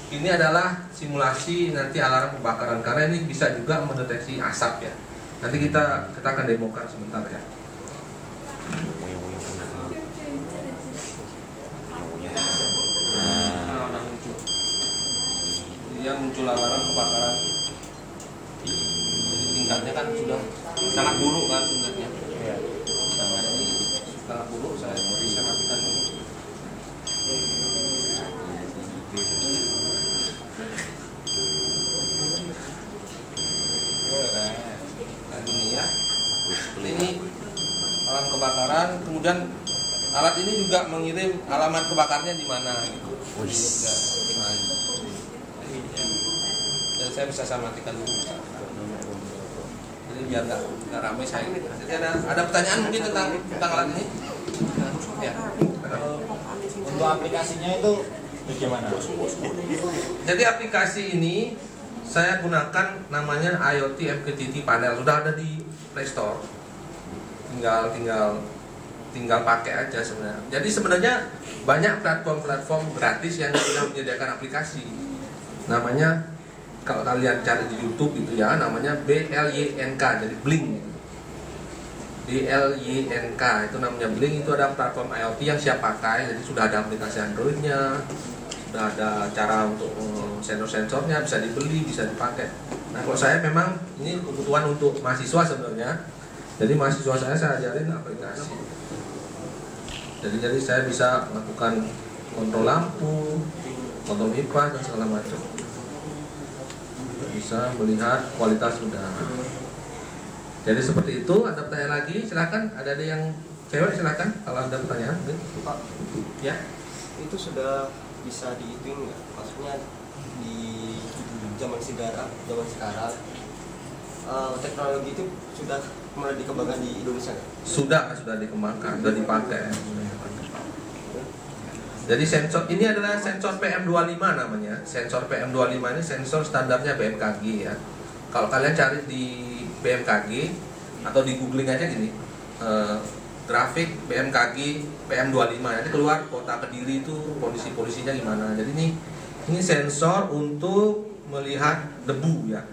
Speaker 1: ini adalah simulasi nanti alarm kebakaran, karena ini bisa juga mendeteksi asap ya. Nanti kita akan demokan sebentar ya. Dia muncul alarm kebakaran. Jadi tingkatnya kan sudah sangat buruk kan tingkatnya.
Speaker 2: Iya.
Speaker 1: Sangat buruk, saya bisa matikan dulu. Nah, ini ya. Ini alarm kebakaran, kemudian alat ini juga mengirim alamat kebakarnya di mana gitu. Dan saya bisa matikan dulu. Jadi biar nggak ramai saya. Jadi ada pertanyaan mungkin tentang alat ini? Ya.
Speaker 3: Untuk aplikasinya itu bagaimana?
Speaker 1: Jadi aplikasi ini saya gunakan namanya IoT MQTT Panel, sudah ada di Play Store. Tinggal pakai aja sebenarnya. Jadi sebenarnya banyak platform-platform gratis yang sudah menyediakan aplikasi. Namanya kalau kalian cari di YouTube itu ya, namanya BLYNK, jadi Blink. BLYNK itu namanya Blink, itu ada platform IoT yang siap pakai. Jadi sudah ada aplikasi Androidnya, sudah ada cara untuk sensor-sensornya, bisa dibeli, bisa dipakai. Nah kalau saya memang ini kebutuhan untuk mahasiswa sebenarnya. Jadi mahasiswa saya ajarin aplikasi. Jadi saya bisa melakukan kontrol lampu, kontrol kipas dan segala macam. Bisa melihat kualitas udara. Jadi seperti itu. Ada pertanyaan lagi? Silakan. Ada yang cewek silakan. Kalau ada pertanyaan,
Speaker 4: Pak,
Speaker 1: ya.
Speaker 4: itu sudah bisa dihitung nggak? Maksudnya di zaman sekarang, teknologi itu sudah mulai dikembangkan di Indonesia nggak?
Speaker 1: Sudah dikembangkan, sudah dipakai. Jadi sensor ini adalah sensor PM25 namanya. Sensor PM25 ini sensor standarnya BMKG ya. Kalau kalian cari di BMKG atau di googling aja gini, grafik BMKG PM25, nanti keluar kota Kediri itu kondisinya gimana. Jadi ini sensor untuk melihat debu ya.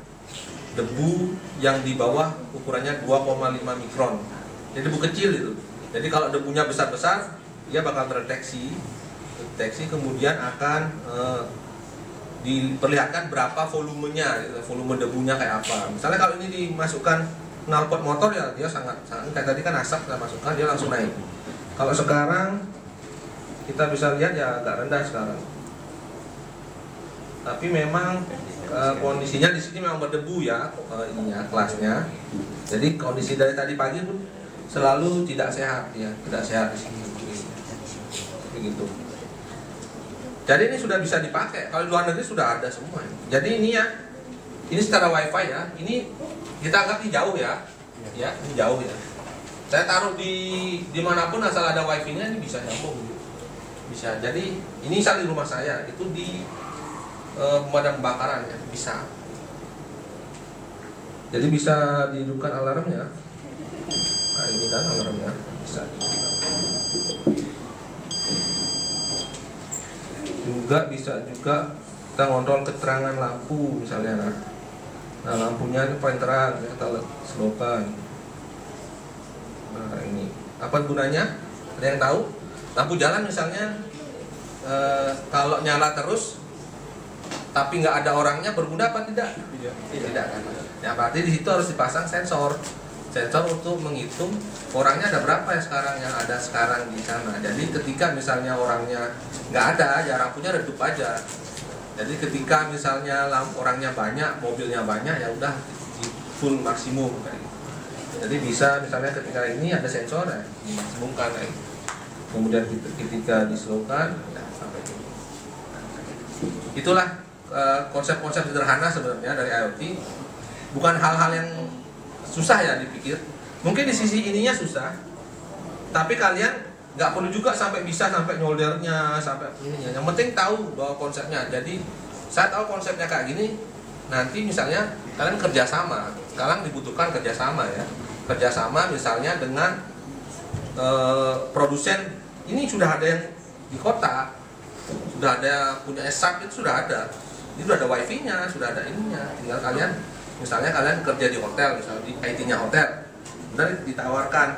Speaker 1: Debu yang di bawah ukurannya 2,5 mikron. Jadi debu kecil itu. Jadi kalau debunya besar-besar, dia bakal terdeteksi, kemudian akan diperlihatkan berapa volumenya, volume debunya kayak apa. Misalnya kalau ini dimasukkan knalpot motor ya dia sangat kayak tadi kan asap kita masukkan dia langsung naik. Kalau sekarang kita bisa lihat ya agak rendah sekarang. Tapi memang kondisinya di sini memang berdebu ya, ininya kelasnya. Jadi kondisi dari tadi pagi pun selalu tidak sehat ya, tidak sehat di sini. Begitu. Jadi ini sudah bisa dipakai. Kalau di luar negeri sudah ada semua. Jadi ini ya, ini secara WiFi ya. Ini kita anggap ini jauh ya, ini jauh ya. Saya taruh di dimanapun asal ada WiFi-nya ini bisa nyambung. Bisa. Jadi ini misalnya di rumah saya itu di pemadam kebakaran ya, bisa. Jadi bisa dihidupkan alarmnya. Nah ini kan alarmnya bisa. Juga bisa juga kita ngontrol keterangan lampu misalnya. Nah lampunya ini paling terang ya, kita selokan. Nah ini apa gunanya? Ada yang tahu? Lampu jalan misalnya kalau nyala terus tapi nggak ada orangnya berguna apa tidak? Tidak kan? Ya berarti di situ harus dipasang sensor untuk menghitung orangnya ada berapa ya sekarang yang ada sekarang di sana. Jadi ketika misalnya orangnya nggak ada, ya lampunya redup aja. Jadi ketika misalnya orangnya banyak, mobilnya banyak, ya udah di full maksimum kayak gitu. Jadi bisa misalnya ketika ini ada sensor ya dimaksimumkan kayak gitu. Kemudian ketika dislowkan ya, sampai itu. Itulah konsep-konsep sederhana sebenarnya dari IoT. Bukan hal-hal yang susah ya dipikir. Mungkin di sisi ininya susah, tapi kalian nggak perlu juga sampai nyoldernya sampai ininya. Yang penting tahu bahwa konsepnya. Jadi saya tahu konsepnya kayak gini. Nanti misalnya kalian kerjasama. Sekarang dibutuhkan kerjasama ya. Kerjasama misalnya dengan produsen. Ini sudah ada yang di kota, sudah ada punya SAP itu sudah ada. Ini sudah ada wifi-nya, sudah ada ininya. Tinggal kalian, misalnya kalian kerja di hotel, misalnya di IT-nya hotel, kemudian ditawarkan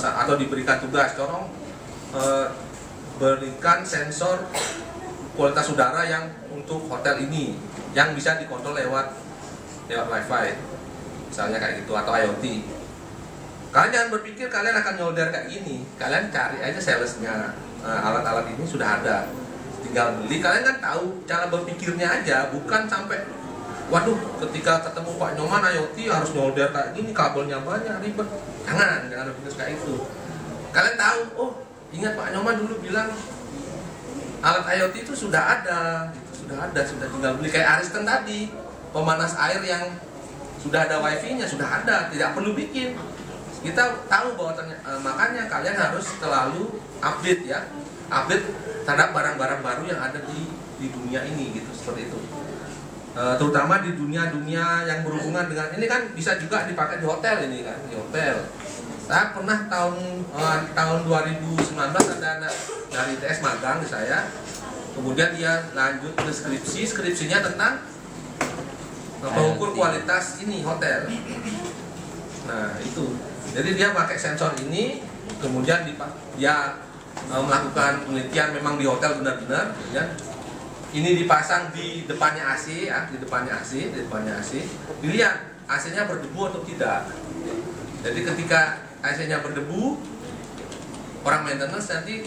Speaker 1: atau diberikan tugas, tolong berikan sensor kualitas udara yang untuk hotel ini, yang bisa dikontrol lewat wifi, misalnya kayak gitu, atau IoT. Kalian jangan berpikir kalian akan nyolder kayak gini. Kalian cari aja salesnya, alat-alat ini sudah ada, tinggal beli. Kalian kan tahu cara berpikirnya aja, bukan sampai waduh ketika ketemu Pak Nyoman IoT harus nyolder kayak gini, kabelnya banyak, ribet. Jangan berpikir kayak itu. Kalian tahu, oh ingat Pak Nyoman dulu bilang alat IoT itu sudah ada, sudah tinggal beli. Kayak Ariston tadi, pemanas air yang sudah ada wifi-nya, sudah ada, tidak perlu bikin. Kita tahu bahwa makanya kalian harus selalu update ya, update terhadap barang-barang baru yang ada di dunia ini gitu, seperti itu. Terutama di dunia yang berhubungan dengan ini kan bisa juga dipakai di hotel ini kan, di hotel. Saya pernah tahun 2019 ada anak dari ITS magang di saya, kemudian dia lanjut ke skripsinya tentang mengukur kualitas ini hotel. Nah itu. Jadi dia pakai sensor ini, kemudian dia melakukan penelitian memang di hotel benar-benar. Kemudian ini dipasang di depannya AC ya, di depannya AC. Dilihat AC-nya berdebu atau tidak. Jadi ketika AC-nya berdebu, orang maintenance nanti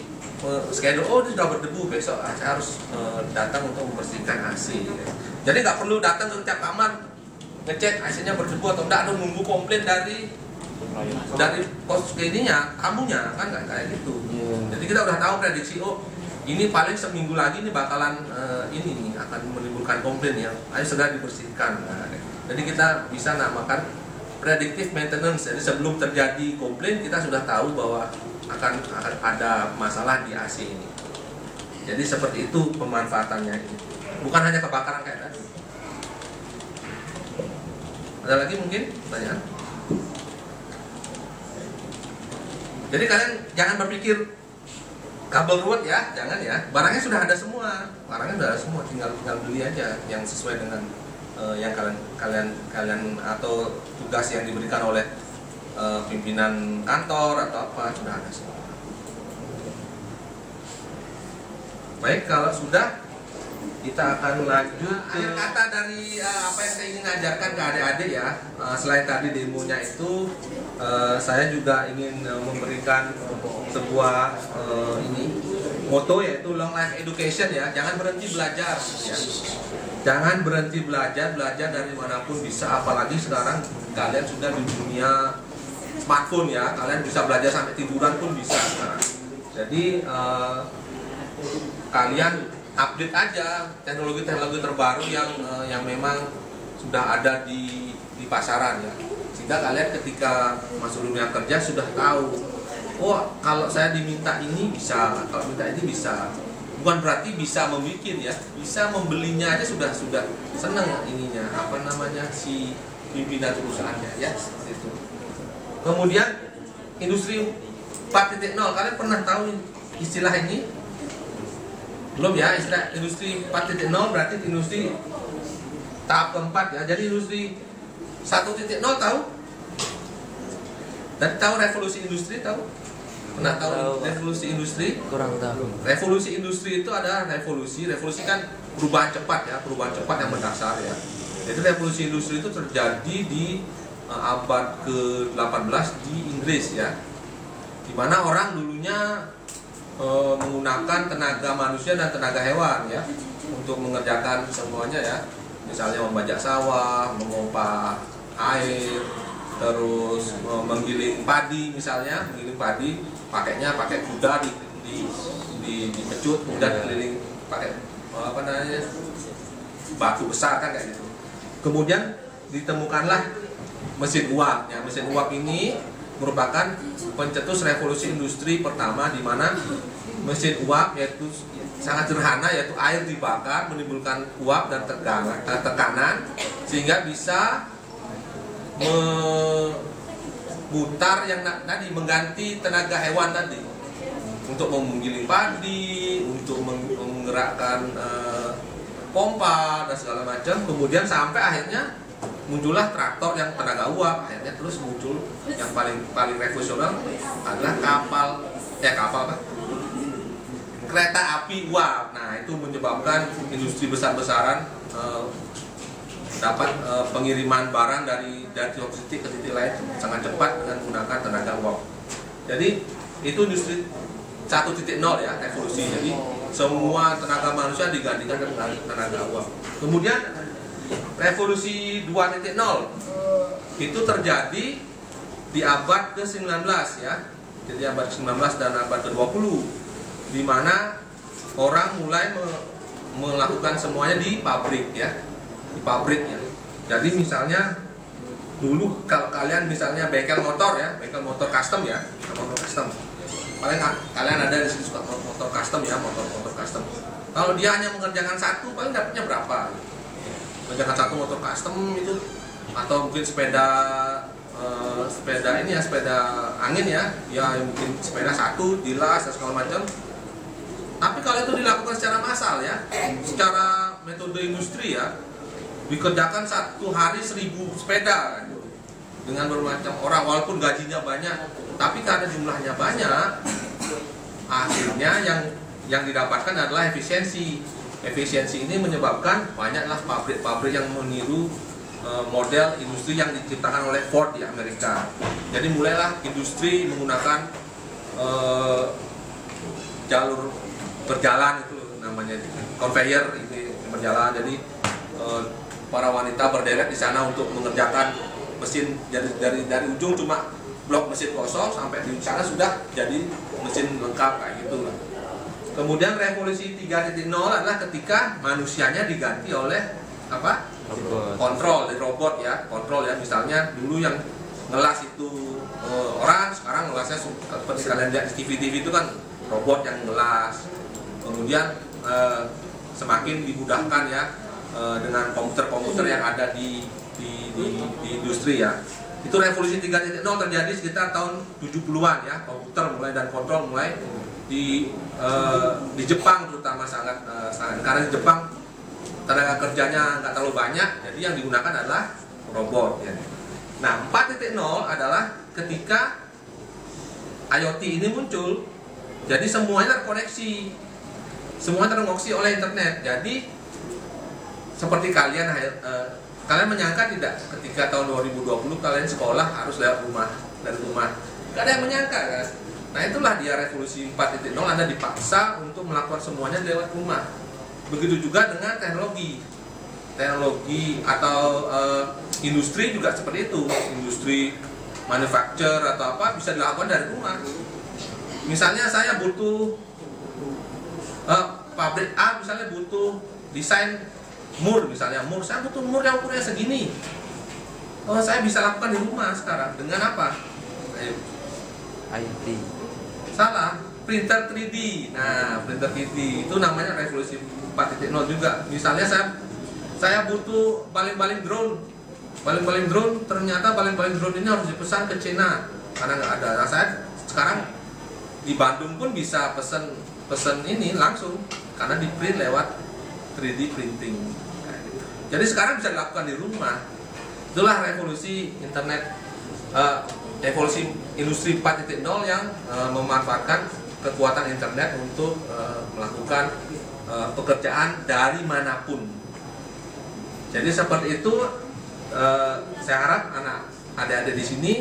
Speaker 1: schedule, oh ini sudah berdebu, besok saya harus datang untuk membersihkan AC. Jadi nggak perlu datang ke tiap kamar ngecek AC-nya berdebu atau enggak, atau nunggu komplain dari pos ininya, tamunya kan nggak kayak gitu. Jadi kita udah tahu prediksi, oh ini paling seminggu lagi nih bakalan ini nih akan menimbulkan komplain ya, ayo segera dibersihkan. Nah, jadi kita bisa namakan predictive maintenance. Jadi sebelum terjadi komplain kita sudah tahu bahwa akan ada masalah di AC ini. Jadi seperti itu pemanfaatannya ini. Bukan hanya kebakaran kayak tadi. Ada lagi mungkin pertanyaan? Jadi kalian jangan berpikir kabel ruwet ya, jangan ya. Barangnya sudah ada semua, tinggal beli aja yang sesuai dengan yang kalian atau tugas yang diberikan oleh pimpinan kantor atau apa, sudah ada semua. Baik, kalau sudah kita akan lanjut ke akhir kata dari apa yang saya ingin ajarkan ke adik-adik ya. Selain tadi demonya itu, saya juga ingin memberikan sebuah moto, yaitu long life education ya. Jangan berhenti belajar ya. Jangan berhenti belajar dari manapun bisa, apalagi sekarang kalian sudah di dunia smartphone ya. Kalian bisa belajar sampai tiduran pun bisa. Nah, jadi kalian update aja teknologi terbaru yang memang sudah ada di pasaran ya, sehingga kalian ketika masuk dunia kerja sudah tahu, oh kalau saya diminta ini bisa, kalau minta ini bisa. Bukan berarti bisa membuat ya, bisa membelinya aja sudah seneng ininya, apa namanya, si pimpinan perusahaannya ya, seperti itu. Kemudian industri 4.0, kalian pernah tahu istilah ini? Belum ya, istilah industri 4.0 berarti industri tahap keempat ya. Jadi industri 1.0 tahu? Tadi tahu revolusi industri, tahu? Pernah tahu revolusi industri?
Speaker 2: Kurang tahu.
Speaker 1: Revolusi industri itu adalah revolusi kan perubahan cepat ya, perubahan cepat yang mendasar ya. Jadi revolusi industri itu terjadi di abad ke-18 di Inggris ya. Dimana orang dulunya menggunakan tenaga manusia dan tenaga hewan ya untuk mengerjakan semuanya ya, misalnya membajak sawah, memompa air, terus menggiling padi, misalnya menggiling padi pakai kuda dipecut, kemudian keliling pakai apa namanya, batu besar kan kayak gitu. Kemudian ditemukanlah mesin uap ya. Mesin uap ini merupakan pencetus revolusi industri pertama, di mana mesin uap yaitu sangat sederhana, yaitu air dibakar menimbulkan uap dan tekanan sehingga bisa memutar yang tadi, mengganti tenaga hewan tadi untuk menggiling padi, untuk menggerakkan pompa dan segala macam. Kemudian sampai akhirnya muncullah traktor yang tenaga uap. Akhirnya terus muncul yang paling revolusional adalah kereta api uap. Nah, itu menyebabkan industri besar-besaran dapat pengiriman barang dari satu titik ke titik lain sangat cepat dengan menggunakan tenaga uap. Jadi itu industri 1.0 ya, revolusi. Jadi semua tenaga manusia digantikan dengan tenaga uap. Kemudian revolusi 2.0 itu terjadi di abad ke-19 ya. Jadi abad ke-19 dan abad ke-20, di mana orang mulai melakukan semuanya di pabrik ya. Di pabriknya. Jadi misalnya dulu kalau kalian misalnya bengkel motor ya, bengkel motor custom ya, motor custom. Paling kalian ada di sini suka motor custom ya, motor custom. Kalau dia hanya mengerjakan satu, paling dapatnya berapa? Mengerjakan satu motor custom itu, atau mungkin sepeda ini ya, sepeda angin ya, mungkin sepeda satu dilas dan segala macam. Tapi kalau itu dilakukan secara massal ya, secara metode industri ya, dikerjakan satu hari 1000 sepeda dengan bermacam orang, walaupun gajinya banyak, tapi karena jumlahnya banyak, akhirnya yang didapatkan adalah efisiensi. Efisiensi ini menyebabkan banyaklah pabrik-pabrik yang meniru model industri yang diciptakan oleh Ford di Amerika. Jadi mulailah industri menggunakan jalur berjalan, itu namanya conveyor ini berjalan. Jadi para wanita berderet di sana untuk mengerjakan mesin dari ujung cuma blok mesin kosong sampai di sana sudah jadi mesin lengkap kayak gitu lah. Kemudian revolusi 3.0 adalah ketika manusianya diganti oleh apa? Kontrol dari robot ya, kontrol ya. Misalnya dulu yang ngelas itu orang, sekarang ngelasnya seperti kalian lihat di TV-TV itu kan robot yang ngelas. Kemudian semakin dimudahkan ya dengan komputer-komputer yang ada di industri ya. Itu revolusi 3.0 terjadi sekitar tahun 70-an ya. Komputer mulai dan kontrol mulai di Jepang terutama sangat karena di Jepang tenaga kerjanya nggak terlalu banyak, jadi yang digunakan adalah robot ya. Nah, 4.0 adalah ketika IoT ini muncul, jadi semuanya terkoneksi, semuanya terkoneksi oleh internet. Jadi seperti kalian menyangka tidak ketika tahun 2020 kalian sekolah harus lewat rumah, dari rumah? Gak ada yang menyangka kan? Nah, itulah dia revolusi 4.0, Anda dipaksa untuk melakukan semuanya lewat rumah. Begitu juga dengan teknologi atau industri juga seperti itu. Industri manufacture atau apa bisa dilakukan dari rumah. Misalnya saya butuh pabrik A misalnya butuh desain mur, misalnya saya butuh mur yang ukurannya segini. Saya bisa lakukan di rumah sekarang dengan apa?
Speaker 2: IT.
Speaker 1: Salah, printer 3D. Nah, printer 3D itu namanya revolusi 4.0 juga. Misalnya saya butuh baling-baling drone. Baling-baling drone, ternyata baling-baling drone ini harus dipesan ke Cina karena nggak ada. Nah, saya sekarang di Bandung pun bisa pesen ini langsung karena di print lewat 3D printing. Jadi sekarang bisa dilakukan di rumah. Itulah revolusi internet, evolusi industri 4.0 yang memanfaatkan kekuatan internet untuk melakukan pekerjaan dari manapun. Jadi seperti itu, saya harap adik-adik di sini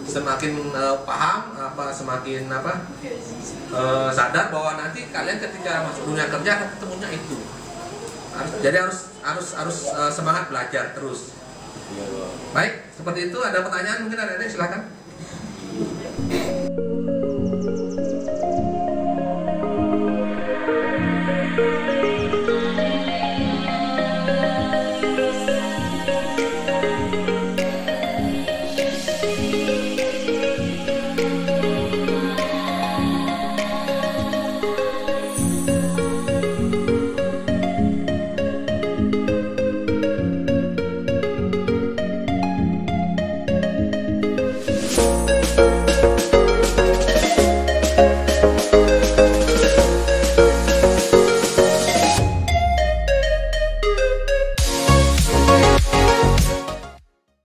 Speaker 1: semakin paham, semakin sadar bahwa nanti kalian ketika masuk dunia kerja ketemunya itu. Jadi harus semangat belajar terus. Baik, seperti itu. Ada pertanyaan mungkin adik-adik, silakan.